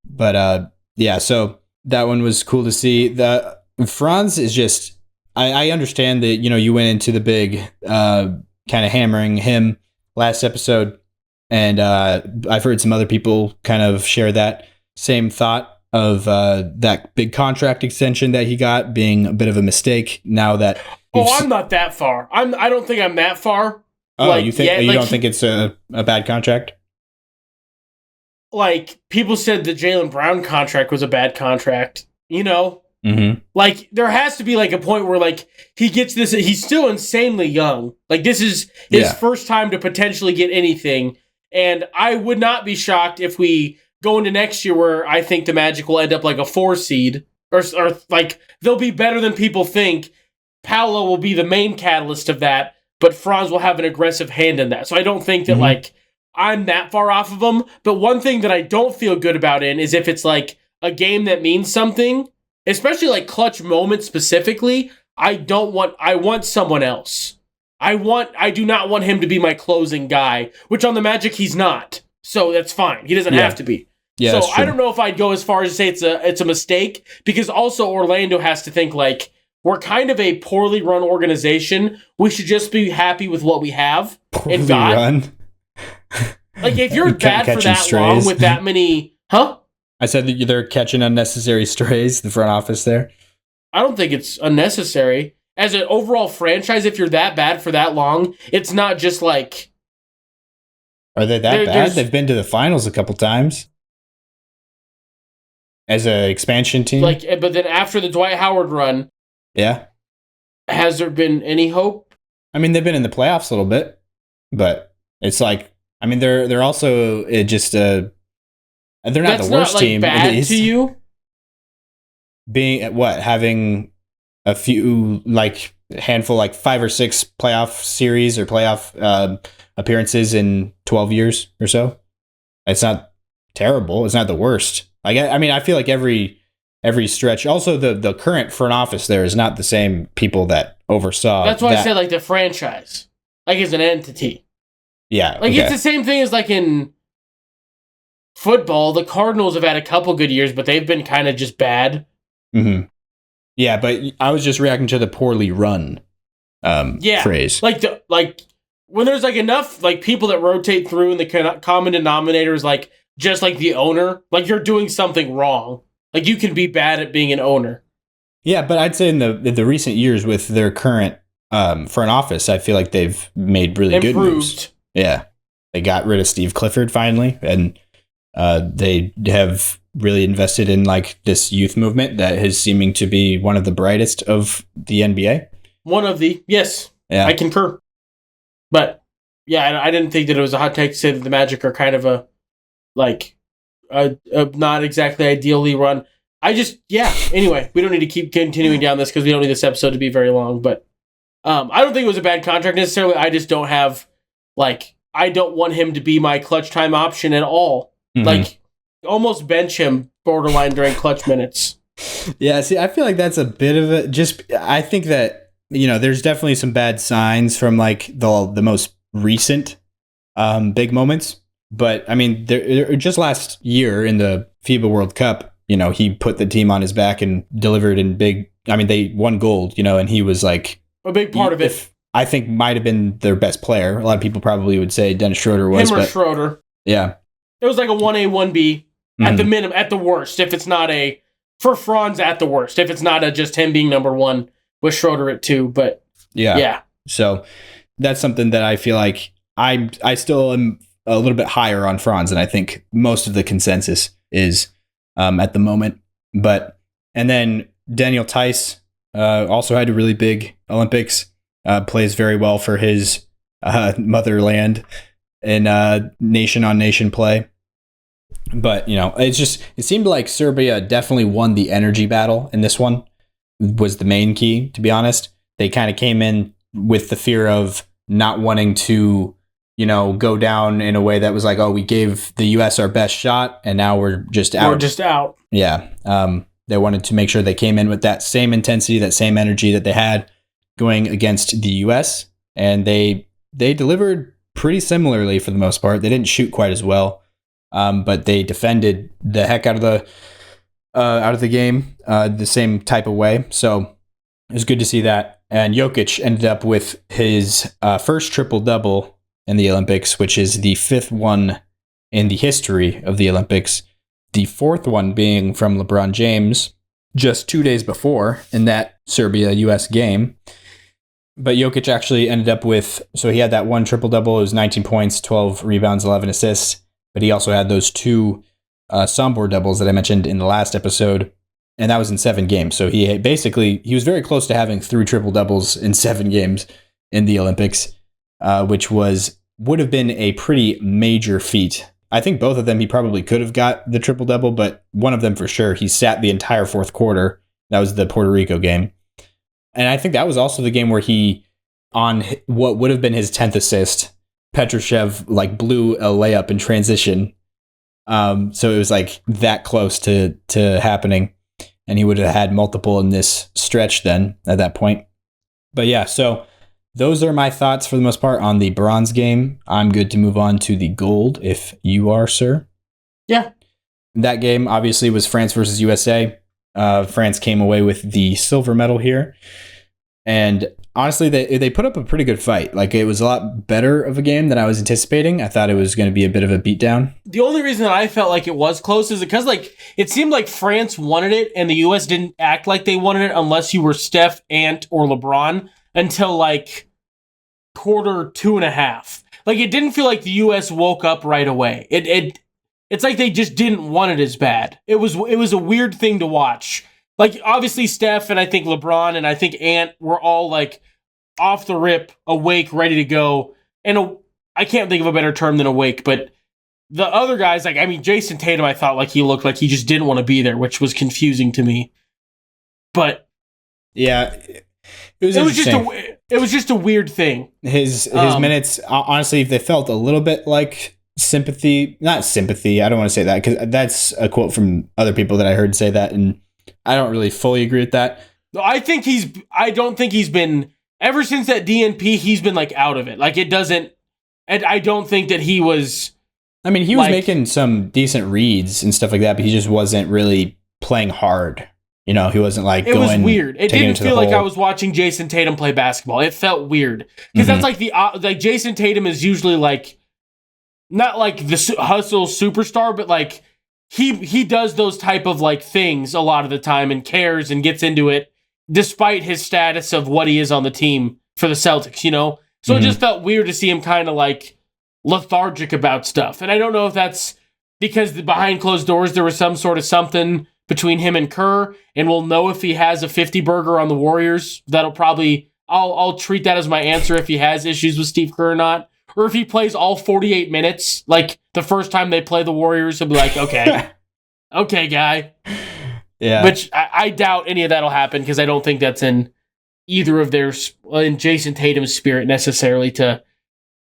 But yeah, so that one was cool to see. The Franz is just, I understand that, you went into the big kind of hammering him last episode. And I've heard some other people kind of share that same thought of that big contract extension that he got being a bit of a mistake now that... I'm not that far. I don't think I'm that far. Oh, you think you don't think it's a bad contract? Like, people said the Jaylen Brown contract was a bad contract, Mm-hmm. Like, there has to be, like, a point where, like, he gets this... He's still insanely young. Like, this is his first time to potentially get anything. And I would not be shocked if we... go into next year where I think the Magic will end up like a 4 seed or like they'll be better than people think. Paolo will be the main catalyst of that, but Franz will have an aggressive hand in that. So I don't think that like I'm that far off of him. But one thing that I don't feel good about is if it's like a game that means something, especially like clutch moments specifically, I want someone else. I do not want him to be my closing guy, which on the Magic he's not. So that's fine. He doesn't have to be. Yeah, so I don't know if I'd go as far as to say it's a mistake, because also Orlando has to think like we're kind of a poorly run organization. We should just be happy with what we have. Poorly run. Like if you're bad for that strays. Long with that many, huh? I said that they're catching unnecessary strays. The front office there. I don't think it's unnecessary as an overall franchise. If you're that bad for that long, it's not just like. Are they that bad? They've been to the finals a couple times. As an expansion team? But then after the Dwight Howard run... Yeah. Has there been any hope? I mean, they've been in the playoffs a little bit. But it's like... I mean, they're also just... they're not the worst team. That's not, bad to you? Being... What? Having a few, handful, 5 or 6 playoff series or playoff appearances in 12 years or so. It's not terrible. It's not the worst. I feel like every stretch. Also, the current front office there is not the same people that oversaw. That's why I said the franchise, as an entity. Yeah, it's the same thing as in football. The Cardinals have had a couple good years, but they've been kind of just bad. Mm-hmm. Yeah, but I was just reacting to the poorly run phrase. When there's enough people that rotate through, and the common denominator is just like the owner, you're doing something wrong. You can be bad at being an owner. Yeah, but I'd say in the recent years with their current front office, I feel like they've made really good moves. Yeah, they got rid of Steve Clifford finally, and they have really invested in like this youth movement that is seeming to be one of the brightest of the NBA. Yes, yeah. I concur. But yeah, I didn't think that it was a hot take to say that the Magic are kind of a not exactly ideally run. Anyway, we don't need to keep continuing down this because we don't need this episode to be very long. But I don't think it was a bad contract necessarily. I just don't have, I don't want him to be my clutch time option at all. Mm-hmm. Almost bench him borderline during clutch minutes. Yeah, see, I feel like that's a bit of I think that, there's definitely some bad signs from the most recent big moments. But I mean, just last year in the FIBA World Cup, he put the team on his back and delivered in big. I mean, they won gold, and he was like a big part of it. I think might have been their best player. A lot of people probably would say Dennis Schroeder was. Schroeder. Yeah. It was like a 1A, 1B at the minimum, at the worst. If it's not for Franz at the worst, if it's not just him being number one with Schroeder at 2. But yeah. So that's something that I feel like I still am a little bit higher on Franz than I think most of the consensus is at the moment. And then Daniel Theis also had a really big Olympics, plays very well for his motherland in nation on nation play. But, it seemed like Serbia definitely won the energy battle in this one, was the main key, to be honest. They kind of came in with the fear of not wanting to, go down in a way that was like, oh, we gave the U.S. our best shot, and now we're just out. We're just out. Yeah. They wanted to make sure they came in with that same intensity, that same energy that they had going against the U.S., and they delivered pretty similarly for the most part. They didn't shoot quite as well, but they defended the heck out of the game the same type of way. So it was good to see that. And Jokic ended up with his first triple-double in the Olympics, which is the 5th one in the history of the Olympics. The 4th one being from LeBron James just 2 days before in that Serbia-US game. But Jokic actually ended up so he had that one triple-double. It was 19 points, 12 rebounds, 11 assists. But he also had those 2 Sombor doubles that I mentioned in the last episode. And that was in 7 games. So he was very close to having 3 triple-doubles in 7 games in the Olympics, which would have been a pretty major feat. I think both of them, he probably could have got the triple-double, but one of them for sure, he sat the entire 4th quarter. That was the Puerto Rico game. And I think that was also the game where he, on what would have been his 10th assist, Petrushev blew a layup in transition. So it was that close to happening. And he would have had multiple in this stretch then at that point. But yeah, so those are my thoughts for the most part on the bronze game. I'm good to move on to the gold if you are, sir. Yeah. That game obviously was France versus USA. France came away with the silver medal here. And honestly, they put up a pretty good fight. It was a lot better of a game than I was anticipating. I thought it was going to be a bit of a beatdown. The only reason that I felt like it was close is because it seemed like France wanted it and the U.S. didn't act like they wanted it unless you were Steph, Ant, or LeBron until quarter 2.5. It didn't feel like the U.S. woke up right away. It's like they just didn't want it as bad. It was a weird thing to watch. Obviously Steph and I think LeBron and I think Ant were all off the rip, awake, ready to go. And I can't think of a better term than awake, but the other guys, Jason Tatum, I thought he looked like he just didn't want to be there, which was confusing to me. But yeah, it was just a weird thing. His minutes, honestly, they felt a little bit like not sympathy. I don't want to say that because that's a quote from other people that I heard say that, and I don't really fully agree with that. I don't think he's been, ever since that DNP, he's been out of it. It doesn't, and I don't think that he was. He was making some decent reads and stuff like that, but he just wasn't really playing hard. He wasn't it was weird. It didn't feel like I was watching Jason Tatum play basketball. It felt weird because that's Jason Tatum is usually not the hustle superstar, but he does those type of like things a lot of the time and cares and gets into it despite his status of what he is on the team for the Celtics, you know? So it just felt weird to see him kind of like lethargic about stuff. And I don't know if that's because behind closed doors there was some sort of something between him and Kerr, and we'll know if he has a 50 burger on the Warriors. That'll probably, I'll treat that as my answer if he has issues with Steve Kerr or not. Or if he plays all 48 minutes, like the first time they play the Warriors, he'll be like, okay, okay, guy. Yeah. Which I doubt any of that'll happen because I don't think that's in either of their, in Jason Tatum's spirit necessarily to.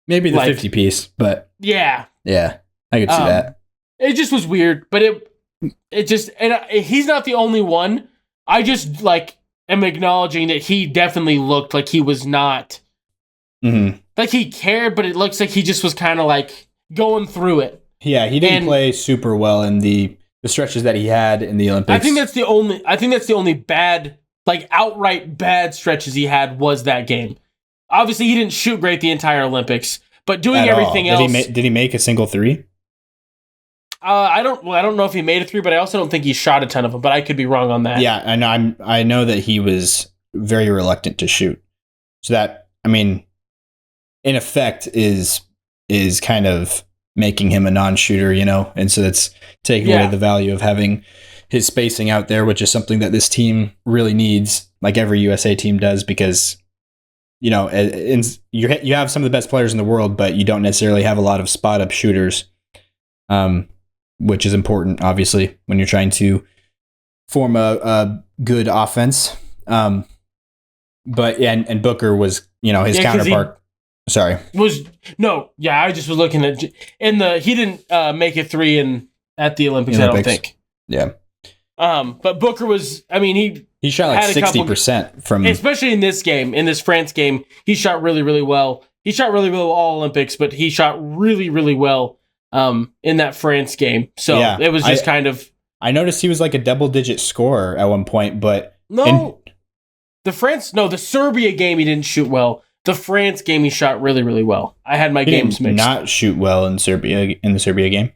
Maybe the 50 piece, but. Yeah. Yeah, I could see that. It just was weird, but it just, and he's not the only one. I just like am acknowledging that he definitely looked like he was not. Like he cared, but it looks like he just was kind of like going through it. Yeah, he didn't play super well in the stretches that he had in the Olympics. I think that's the only bad, like outright bad stretches he had was that game. Obviously, he didn't shoot great the entire Olympics, but doing everything else. Did he make a single three? I don't know if he made a three, but I also don't think he shot a ton of them. But I could be wrong on that. Yeah, I know that he was very reluctant to shoot. So that, I mean, in effect, is kind of making him a non-shooter, you know, and so that's taking away the value of having his spacing out there, which is something that this team really needs, like every USA team does, because you know, you have some of the best players in the world, but you don't necessarily have a lot of spot up shooters, which is important, obviously, when you're trying to form a good offense. But yeah, and Booker was, you know, his counterpart. Sorry. I just was looking at he didn't make a three at the Olympics, I don't think. Yeah. But Booker was, I mean, he shot like 60% from, especially in this game, in this France game, he shot really, really well. He shot really, really well all Olympics, but he shot really, really well in that France game. So it was just kind of. I noticed he was like a double-digit scorer at one point, but the Serbia game he didn't shoot well. The France game he shot really, really well. I had my games mixed. Not shoot well in the Serbia game.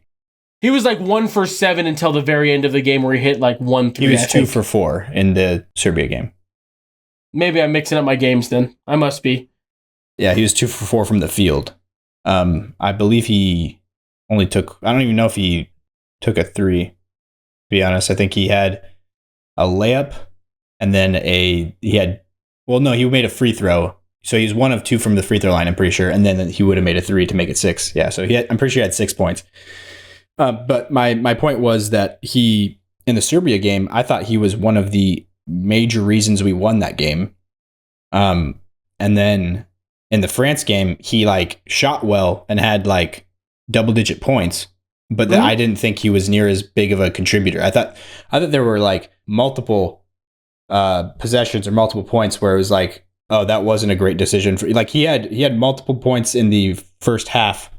He was like 1 for 7 until the very end of the game where he hit like 1 3. He was 2 for 4 in the Serbia game. Maybe I'm mixing up my games then. I must be. Yeah, he was 2 for 4 from the field. I believe he only took. I don't even know if he took a 3. To be honest, I think he had a layup, and then he made a free throw. So he's 1 of 2 from the free throw line, I'm pretty sure, and then he would have made a 3 to make it 6. Yeah, so I'm pretty sure he had 6 points. But my point was that in the Serbia game, I thought he was one of the major reasons we won that game. And then in the France game, he like shot well and had like double-digit points, but I didn't think he was near as big of a contributor. I thought there were like multiple possessions or multiple points where it was like, oh, that wasn't a great decision for. Like he had multiple points in the first half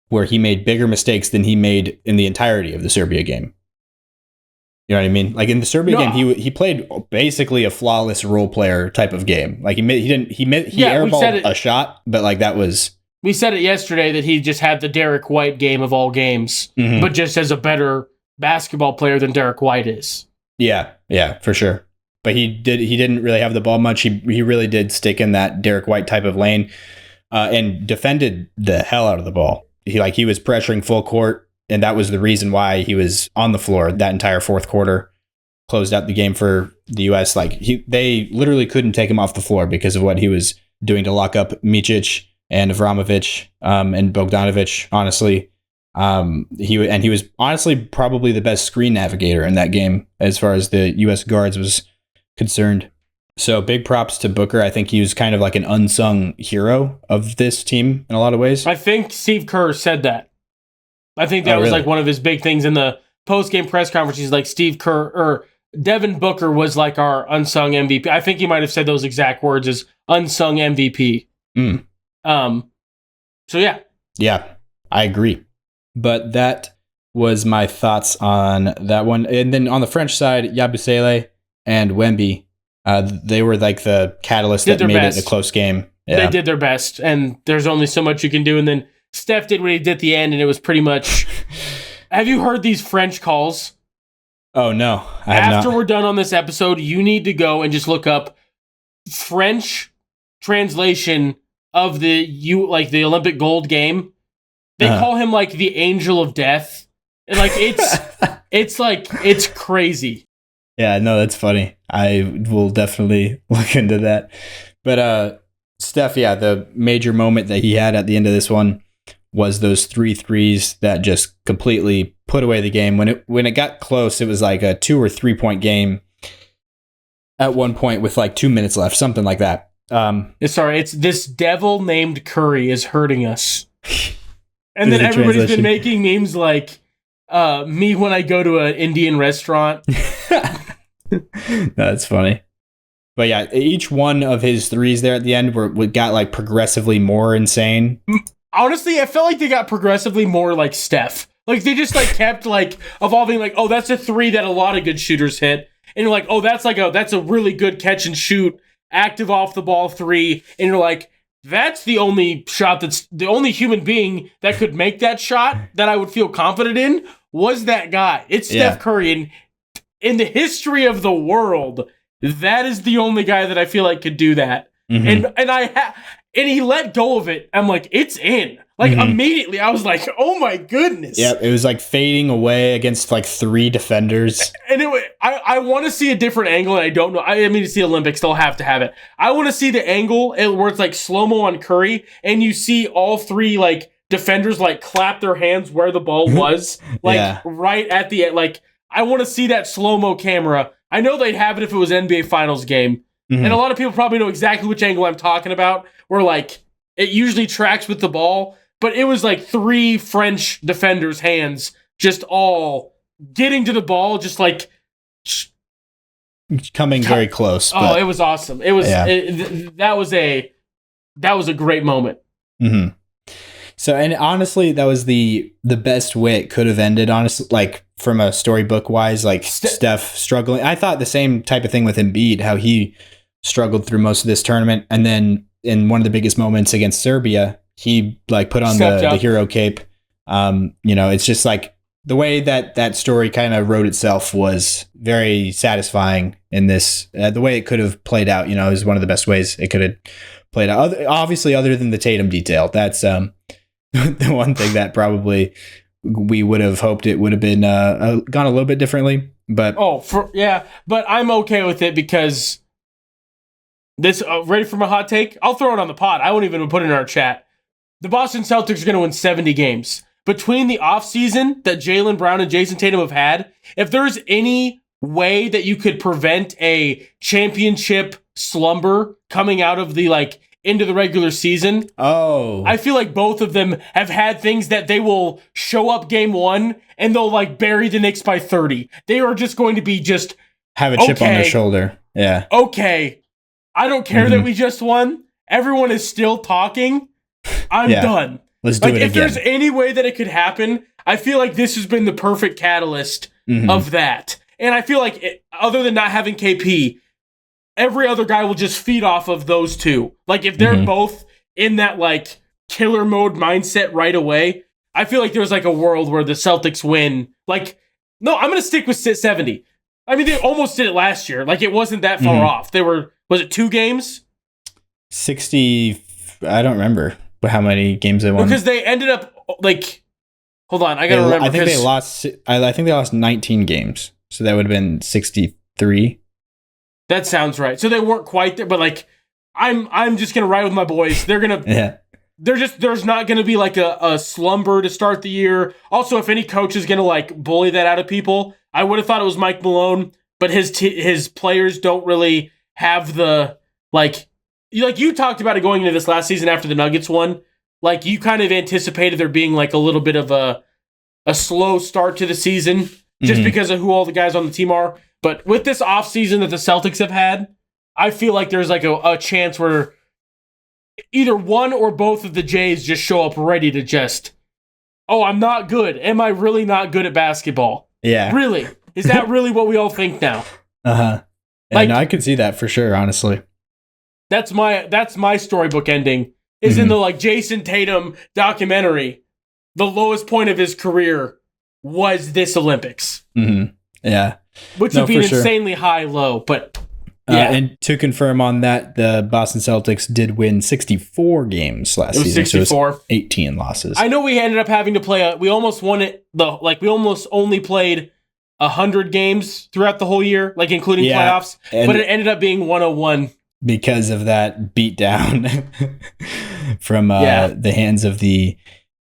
where he made bigger mistakes than he made in the entirety of the Serbia game. You know what I mean? Like in the Serbia game, he played basically a flawless role player type of game. Like he airballed a shot, but like that was. We said it yesterday that he just had the Derek White game of all games, but just as a better basketball player than Derek White is. Yeah, for sure. But he didn't really have the ball much. He really did stick in that Derek White type of lane and defended the hell out of the ball. He was pressuring full court, and that was the reason why he was on the floor that entire fourth quarter. Closed out the game for the U.S. They literally couldn't take him off the floor because of what he was doing to lock up Micic and Avramovic and Bogdanovic. Honestly, he was honestly probably the best screen navigator in that game as far as the U.S. guards was concerned. So big props to Booker. I think he was kind of like an unsung hero of this team in a lot of ways. I think Steve Kerr said that. I think that was really? like one of his big things in the post-game press conference. He's like, Steve Kerr or Devin Booker was like our unsung MVP. I think he might have said those exact words as unsung MVP. So yeah. Yeah, I agree. But that was my thoughts on that one. And then on the French side, Yabusele and Wemby, they were like the catalyst that made it a close game. Yeah. They did their best, and there's only so much you can do. And then Steph did what he did at the end, and it was pretty much Have you heard these French calls? Oh, no. I have After not. we're done on this episode, you need to go and just look up French translation of the Olympic gold game. They call him like the angel of death. And like it's crazy. Yeah, no, that's funny. I will definitely look into that. But Steph, yeah, the major moment that he had at the end of this one was those 3 threes that just completely put away the game. When it got close, it was like a 2 or 3 point game at one point with like 2 minutes left, something like that. Sorry, it's this devil named Curry is hurting us. And then the everybody's translation. been making memes like me when I go to an Indian restaurant. That's funny. But yeah, each one of his threes there at the end got like progressively more insane. Honestly, I felt like they got progressively more like Steph. Like they just like kept like evolving. Like, oh, that's a 3 that a lot of good shooters hit, and you're like, oh, that's a really good catch and shoot, active off the ball 3, and you're like, that's the only shot that's the only human being that could make that shot that I would feel confident in was that guy. It's Steph Curry, and in the history of the world, that is the only guy that I feel like could do that. Mm-hmm. And he let go of it. I'm like, it's in. Like immediately, I was like, oh my goodness. Yep, it was like fading away against like 3 defenders. And I want to see a different angle, and I don't know. I mean, it's the Olympics; they'll have to have it. I want to see the angle where it's like slow mo on Curry, and you see all 3 like defenders like clap their hands where the ball was, like right at the end. Like I want to see that slow mo camera. I know they'd have it if it was NBA Finals game. And a lot of people probably know exactly which angle I'm talking about, where like it usually tracks with the ball, but it was like 3 French defenders' hands just all getting to the ball, just like coming very close. Oh, it was awesome. It was that was a great moment. Mm-hmm. So, and honestly, that was the best way it could have ended. Honestly, like from a storybook wise, like Steph struggling. I thought the same type of thing with Embiid, how he struggled through most of this tournament, and then in one of the biggest moments against Serbia, he like put on the hero cape. It's just like the way that story kind of wrote itself was very satisfying in this. The way it could have played out, is one of the best ways it could have played out. Obviously, other than the Tatum detail, that's the one thing that probably we would have hoped it would have been gone a little bit differently. But but I'm okay with it because this ready for my hot take? I'll throw it on the pod. I won't even put it in our chat. The Boston Celtics are going to win 70 games. Between the offseason that Jaylen Brown and Jason Tatum have had, if there's any way that you could prevent a championship slumber coming out of the into the regular season, I feel like both of them have had things that they will show up game 1 and they'll bury the Knicks by 30. They are just going to be have a chip on their shoulder. Yeah. Okay. I don't care that we just won. Everyone is still talking. I'm done. Let's do it again. If there's any way that it could happen, I feel like this has been the perfect catalyst of that. And I feel like other than not having KP, every other guy will just feed off of those two. Like if they're both in that killer mode mindset right away, I feel like there's a world where the Celtics win. No, I'm going to stick with 70. I mean, they almost did it last year. It wasn't that far off. Was it 2 games? 60, I don't remember how many games they won. Because they ended up, hold on, I got to remember. I think they lost 19 games. So that would have been 63. That sounds right. So they weren't quite there, but I'm just going to ride with my boys. They're going to, there's not going to be a slumber to start the year. Also, if any coach is going to bully that out of people, I would have thought it was Mike Malone, but his players don't really have the you talked about it going into this last season after the Nuggets won. You kind of anticipated there being a little bit of a slow start to the season just because of who all the guys on the team are. But with this offseason that the Celtics have had, I feel like there's a chance where either one or both of the Jays just show up ready to just, I'm not good. Am I really not good at basketball? Yeah. Really? Is that really what we all think now? Uh-huh. Yeah, no, I could see that for sure, honestly. That's my storybook ending. Is in the Jason Tatum documentary, the lowest point of his career. was this Olympics. Mm-hmm. Yeah. Which would be an insanely high low, but yeah. And to confirm on that, the Boston Celtics did win 64 games last season. 64. So it was 18 losses. I know we ended up having to play we almost won it we almost only played 100 games throughout the whole year, like including playoffs, but it ended up being 101 because of that beatdown from the hands of the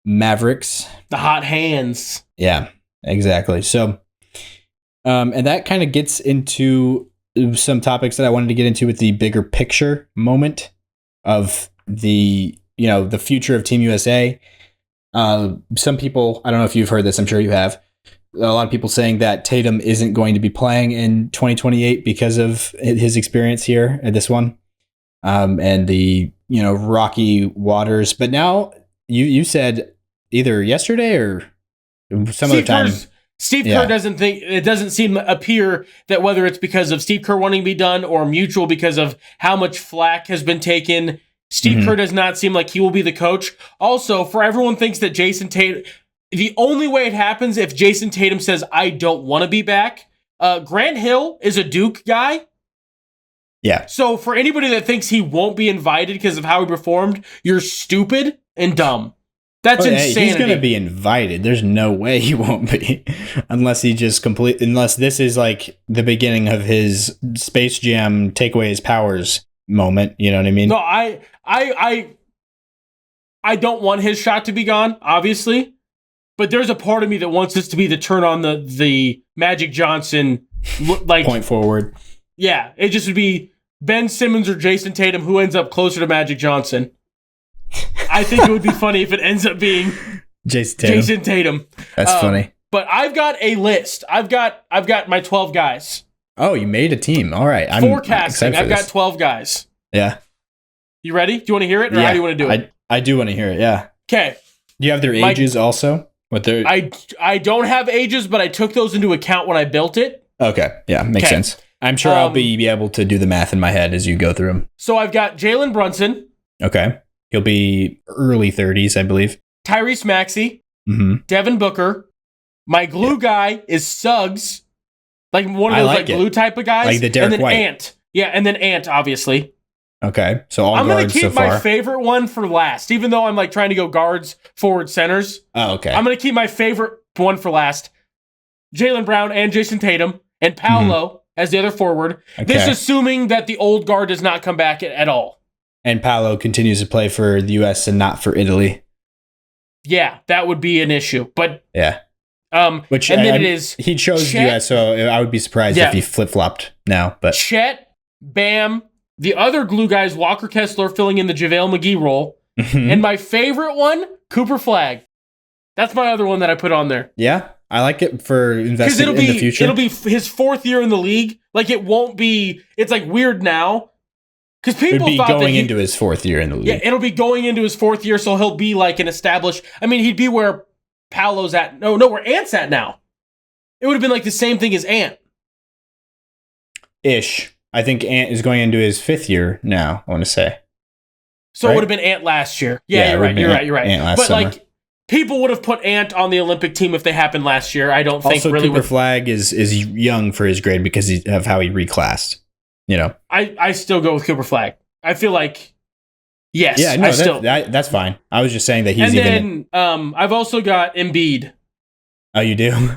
Mavericks. The hot hands. Yeah, exactly. So and that kind of gets into some topics that I wanted to get into with the bigger picture moment of the future of Team USA. Some people, I don't know if you've heard this, I'm sure you have, a lot of people saying that Tatum isn't going to be playing in 2028 because of his experience here at this one, and the rocky waters. But now you said either yesterday or some other time. Steve Kerr doesn't appear that whether it's because of Steve Kerr wanting to be done or mutual because of how much flack has been taken, Steve Kerr does not seem like he will be the coach. Also, for everyone thinks that Jason Tatum, the only way it happens if Jason Tatum says, I don't want to be back. Grant Hill is a Duke guy. Yeah. So for anybody that thinks he won't be invited because of how he performed, you're stupid and dumb. That's insanity. He's going to be invited. There's no way he won't be, unless this is like the beginning of his Space Jam take away his powers moment. You know what I mean? No, I don't want his shot to be gone, obviously, but there's a part of me that wants this to be the turn on the Magic Johnson point forward. Yeah, it just would be Ben Simmons or Jason Tatum who ends up closer to Magic Johnson. I think it would be funny if it ends up being Jason Tatum. That's funny. But I've got a list. I've got my 12 guys. Oh, you made a team. All right. I'm forecasting. I've got 12 guys. Yeah. You ready? Do you want to hear it, or how do you want to do it? I do want to hear it. Yeah. Okay. Do you have their ages also? I don't have ages, but I took those into account when I built it. Okay. Yeah, makes sense. I'm sure I'll be able to do the math in my head as you go through them. So I've got Jalen Brunson. Okay. He'll be early 30s, I believe. Tyrese Maxey. Mm-hmm. Devin Booker. My glue guy is Suggs. Like one of those glue type of guys. Like the Derek and then White. Ant. Yeah, and then Ant, obviously. Okay. So all I'm guards so far. I'm going to keep my favorite one for last, even though I'm like trying to go guards, forward, centers. Oh, okay. I'm going to keep my favorite one for last. Jaylen Brown and Jason Tatum and Paolo as the other forward. Okay. This assuming that the old guard does not come back at all. And Paolo continues to play for the U.S. and not for Italy. Yeah, that would be an issue. But yeah. Which and then it is he chose the U.S., so I would be surprised if he flip-flopped now. But Chet, Bam, the other glue guys, Walker Kessler filling in the JaVale McGee role. And my favorite one, Cooper Flagg. That's my other one that I put on there. Yeah, I like it for investing in the future. It'll be his fourth year in the league. Like, it won't be... It's, like, weird now. Because people thought going into his fourth year in the league. Yeah, it'll be going into his fourth year, so he'll be, like, an established... I mean, he'd be where Paolo's at. No, where Ant's at now. It would have been, like, the same thing as Ant. Ish. I think Ant is going into his fifth year now, I want to say. So it would have been Ant last year. Yeah, you're right. Ant last but summer. Like, people would have put Ant on the Olympic team if they happened last year. I don't think also, really. Cooper Flagg is young for his grade because of how he reclassed. You know, I still go with Cooper Flagg. I feel like yes. Yeah, no, that's fine. I was just saying that he's I've also got Embiid. Oh, you do?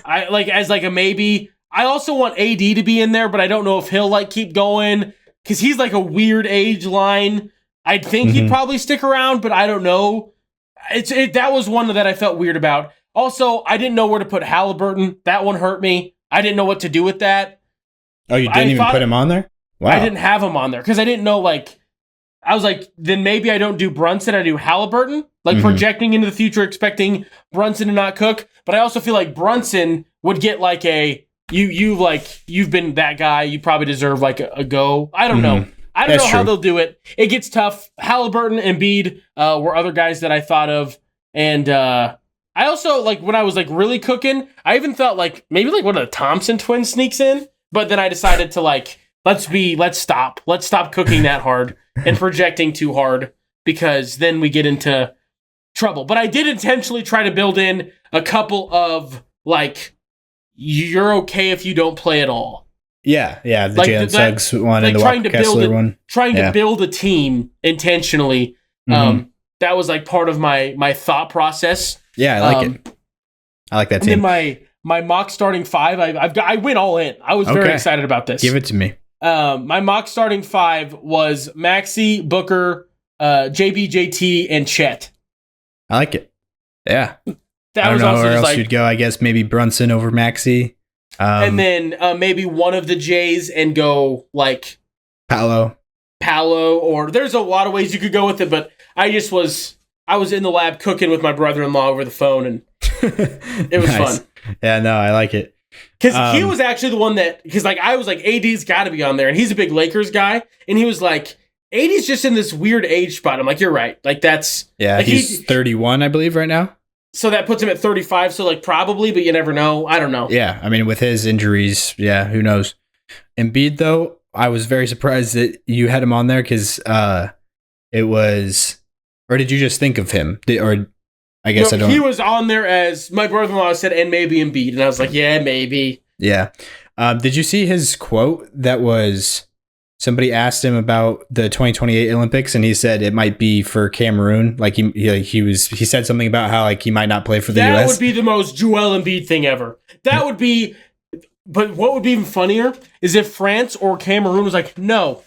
I like as like a maybe. I also want AD to be in there, but I don't know if he'll like keep going because he's like a weird age line. I think he'd probably stick around, but I don't know. That was one that I felt weird about. Also, I didn't know where to put Halliburton. That one hurt me. I didn't know what to do with that. Oh, you didn't even put him on there? Wow. I didn't have him on there because I didn't know, like, I was like, then maybe I don't do Brunson, I do Halliburton. Like, projecting into the future, expecting Brunson to not cook. But I also feel like Brunson would get, like, you've been that guy. You probably deserve, like, a go. I don't know. I don't know how they'll do it. It gets tough. Halliburton and Embiid were other guys that I thought of. And I also, like, when I was, like, really cooking, I even thought, like, maybe, like, one of the Thompson twins sneaks in. But then I decided to, like, let's stop. Let's stop cooking that hard and projecting too hard because then we get into trouble. But I did intentionally try to build in a couple of, like, you're okay if you don't play at all. Yeah, the like Jalen Suggs one and the Walker Kessler one. Trying to build a team intentionally. That was, like, part of my thought process. Yeah, I like it. I like that team. And then my mock starting 5, I went all in. I was very excited about this. Give it to me. My mock starting 5 was Maxey, Booker, JBJT, and Chet. I like it. Yeah. That I don't was know also where else like, you'd go. I guess maybe Brunson over Maxey. And then maybe one of the J's and go like Paolo, or there's a lot of ways you could go with it, but I was in the lab cooking with my brother-in-law over the phone, and it was fun. Yeah, no, I like it. Because he was actually the one because like I was like, AD's got to be on there, and he's a big Lakers guy, and he was like, AD's just in this weird age spot. I'm like, you're right. Like that's like he's 31, I believe, right now. So that puts him at 35. So like probably, but you never know. I don't know. Yeah, I mean with his injuries, who knows? Embiid though, I was very surprised that you had him on there because it was, or did you just think of him? I guess I don't. He was on there as my brother-in-law said, and maybe Embiid, and I was like, yeah, maybe. Yeah. Did you see his quote? That was somebody asked him about the 2028 Olympics, and he said it might be for Cameroon. Like he said something about how like he might not play for the U.S. That would be the most Joel Embiid thing ever. That would be. But what would be even funnier is if France or Cameroon was like, no.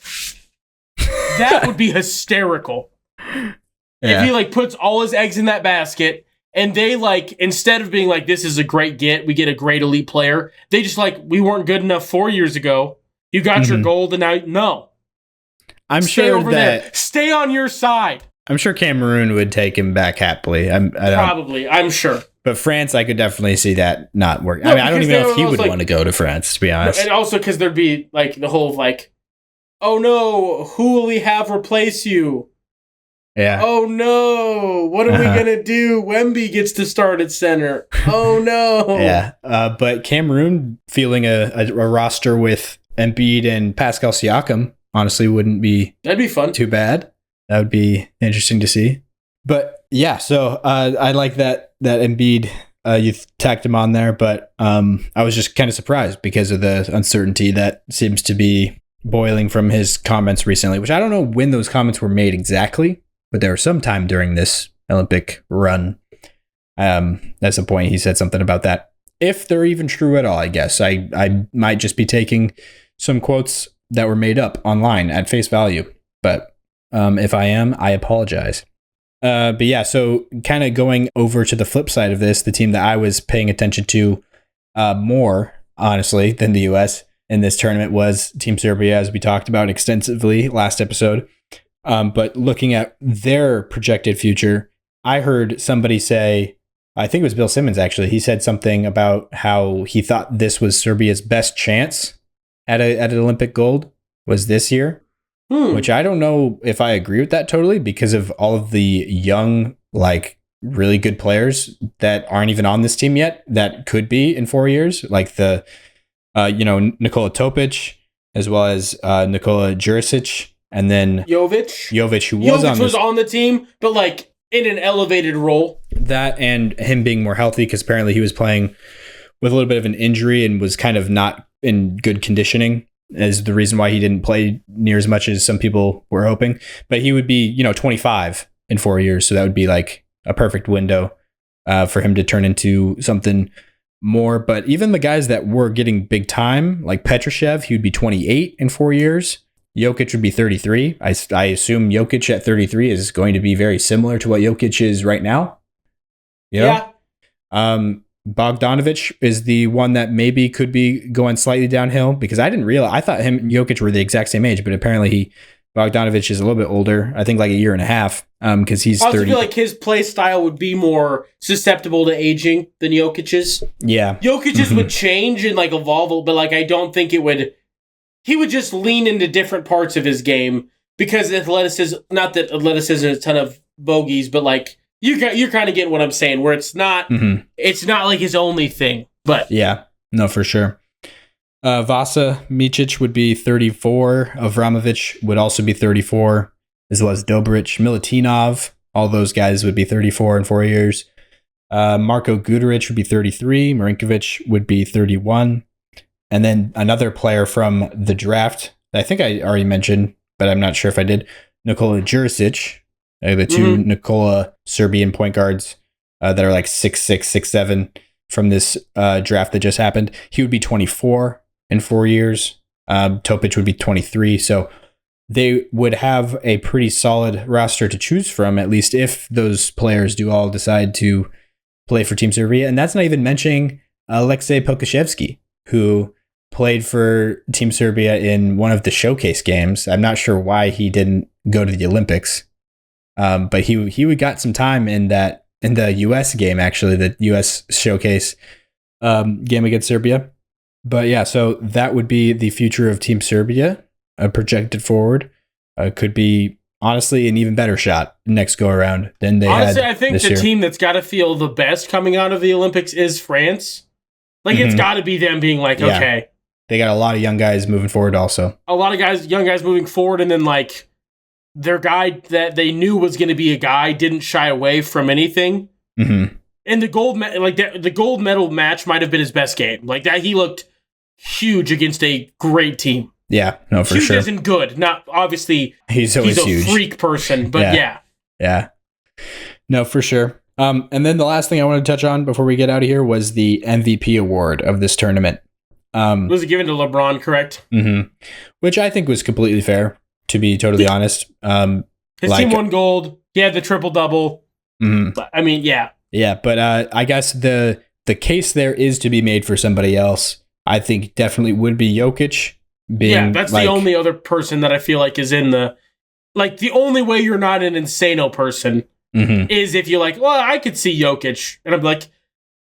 That would be hysterical. Yeah. If he like puts all his eggs in that basket and they like, instead of being like, this is a great we get a great elite player, they just like, we weren't good enough 4 years ago. You got your gold and now, no. Stay on your side. I'm sure Cameroon would take him back happily. I'm sure. But France, I could definitely see that not working. I don't even know if he would want to go to France, to be honest. And also because there'd be like the whole like, oh no, who will we have replace you? Yeah. Oh no, what are we going to do? Wemby gets to start at center. Oh no. Yeah. But Cameroon feeling a roster with Embiid and Pascal Siakam honestly that'd be fun. Too bad. That would be interesting to see. But yeah, so I like that Embiid, you tacked him on there, but I was just kind of surprised because of the uncertainty that seems to be boiling from his comments recently, which I don't know when those comments were made exactly, but there was some time during this Olympic run. That's the point. He said something about that. If they're even true at all, I guess. I might just be taking some quotes that were made up online at face value. But if I am, I apologize. But yeah, so kind of going over to the flip side of this, the team that I was paying attention to more, honestly, than the U.S. in this tournament was Team Serbia, as we talked about extensively last episode. But looking at their projected future, I heard somebody say, I think it was Bill Simmons actually, he said something about how he thought this was Serbia's best chance at an Olympic gold was this year. Which I don't know if I agree with that totally because of all of the young, like really good players that aren't even on this team yet that could be in 4 years, like the, Nikola Topic, as well as Nikola Jurisic, and then Jovic, who was on the team, but like in an elevated role. That and him being more healthy because apparently he was playing with a little bit of an injury and was kind of not in good conditioning. Is the reason why he didn't play near as much as some people were hoping. But he would be, 25 in 4 years. So that would be like a perfect window for him to turn into something more. But even the guys that were getting big time, like Petrushev, he would be 28 in 4 years. Jokic would be 33. I assume Jokic at 33 is going to be very similar to what Jokic is right now. Yeah. Bogdanovic is the one that maybe could be going slightly downhill because I didn't realize. I thought him and Jokic were the exact same age, but apparently Bogdanovic is a little bit older. I think like a year and a half because he's 30. I feel like his play style would be more susceptible to aging than Jokic's. Yeah. Jokic's would change and like evolve, but like I don't think it would. He would just lean into different parts of his game because athleticism, not that athleticism is a ton of bogeys, but like you're kind of getting what I'm saying, where it's not it's not like his only thing. But yeah, no, for sure. Vasa Micic would be 34. Avramovic would also be 34, as well as Dobric. Milutinov All those guys would be 34 in 4 years. Marko Guduric would be 33. Marinkovic would be 31. And then another player from the draft, I think I already mentioned, but I'm not sure if I did, Nikola Jurisic, the two Nikola Serbian point guards that are like 6'6", 6'7", from this draft that just happened. He would be 24 in 4 years. Topic would be 23. So they would have a pretty solid roster to choose from, at least if those players do all decide to play for Team Serbia. And that's not even mentioning Alexei Pokashevsky, who played for Team Serbia in one of the showcase games. I'm not sure why he didn't go to the Olympics, but he got some time in the U.S. game, actually, the U.S. showcase game against Serbia. But yeah, so that would be the future of Team Serbia, projected forward. Could be, honestly, an even better shot next go around than they had. I think the team that's got to feel the best coming out of the Olympics is France. Like, it's got to be them being like, okay. They got a lot of young guys moving forward also. A lot of young guys moving forward, and then, like, their guy that they knew was going to be a guy didn't shy away from anything. Mm-hmm. And the gold medal match might have been his best game. Like, that, he looked huge against a great team. Yeah, no, for huge sure. Isn't good. Not obviously. He's always huge. Freak person, but yeah. No, for sure. And then the last thing I wanted to touch on before we get out of here was the MVP award of this tournament. Was it given to LeBron, correct? Mm-hmm. Which I think was completely fair, to be totally honest. His team won gold. He had the triple-double. Mm-hmm. I mean, yeah. Yeah, but I guess the case there is to be made for somebody else. I think definitely would be Jokic. That's the only other person that I feel like is in the... Like, the only way you're not an insano person is if you're like, well, I could see Jokic. And I'm like,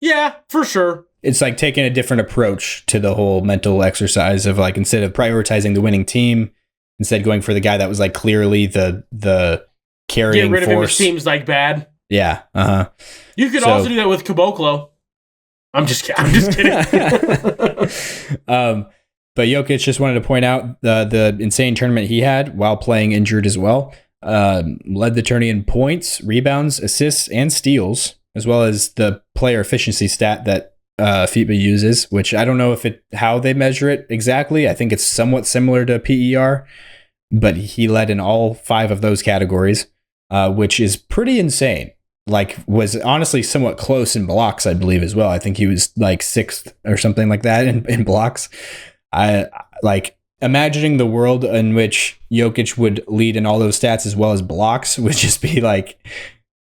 yeah, for sure. It's like taking a different approach to the whole mental exercise of, like, instead of prioritizing the winning team, instead going for the guy that was, like, clearly the carrying force. Get rid of him if seems like bad. Yeah. You could also do that with Caboclo. I'm just kidding. But Jokic, just wanted to point out the insane tournament he had while playing injured as well. Led the tourney in points, rebounds, assists, and steals, as well as the player efficiency stat that FIBA uses, which I don't know how they measure it exactly. I think it's somewhat similar to PER, but he led in all 5 of those categories, which is pretty insane. Like, was honestly somewhat close in blocks, I believe, as well. I think he was like 6th or something like that in blocks. I like imagining the world in which Jokic would lead in all those stats as well as blocks would just be like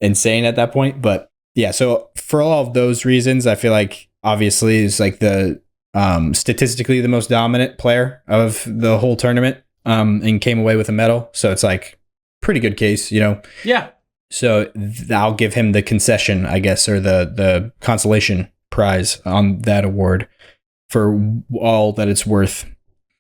insane at that point. But yeah, so for all of those reasons, I feel like obviously is like the statistically the most dominant player of the whole tournament and came away with a medal. So it's like pretty good case, you know? Yeah. So I'll give him the concession, I guess, or the consolation prize on that award for all that it's worth.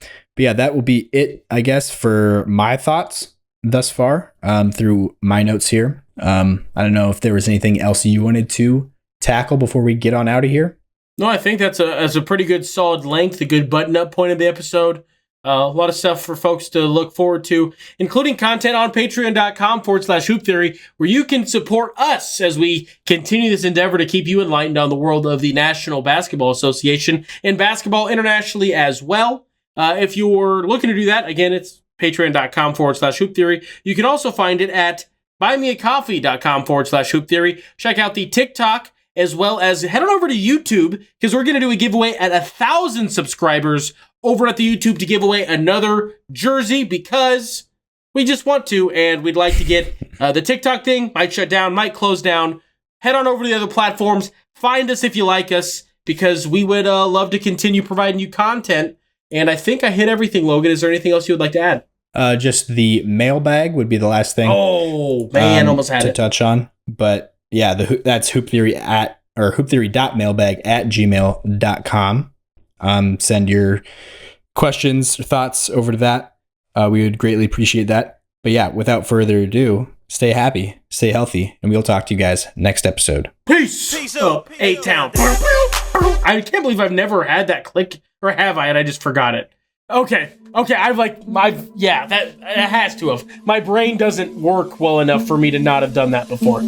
But yeah, that will be it, I guess, for my thoughts thus far through my notes here. I don't know if there was anything else you wanted to tackle before we get on out of here. No, I think that's a pretty good solid length, a good button-up point of the episode. A lot of stuff for folks to look forward to, including content on patreon.com/Hoop Theory, where you can support us as we continue this endeavor to keep you enlightened on the world of the National Basketball Association and basketball internationally as well. If you're looking to do that, again, it's patreon.com/Hoop Theory. You can also find it at buymeacoffee.com/Hoop Theory. Check out the TikTok, as well as head on over to YouTube, because we're going to do a giveaway at 1,000 subscribers over at the YouTube to give away another jersey, because we just want to, and we'd like to get the TikTok thing, might shut down, might close down. Head on over to the other platforms, find us if you like us, because we would love to continue providing you content. And I think I hit everything, Logan. Is there anything else you would like to add? Just the mailbag would be the last thing. Oh, man, almost had to touch on. But yeah, that's Hoop Theory hooptheory.mailbag@gmail.com. Send your questions, thoughts over to that. We would greatly appreciate that. But yeah, without further ado, stay happy, stay healthy, and we'll talk to you guys next episode. Peace up, A-Town. I can't believe I've never had that click, or have I, and I just forgot it. Okay, that it has to have. My brain doesn't work well enough for me to not have done that before.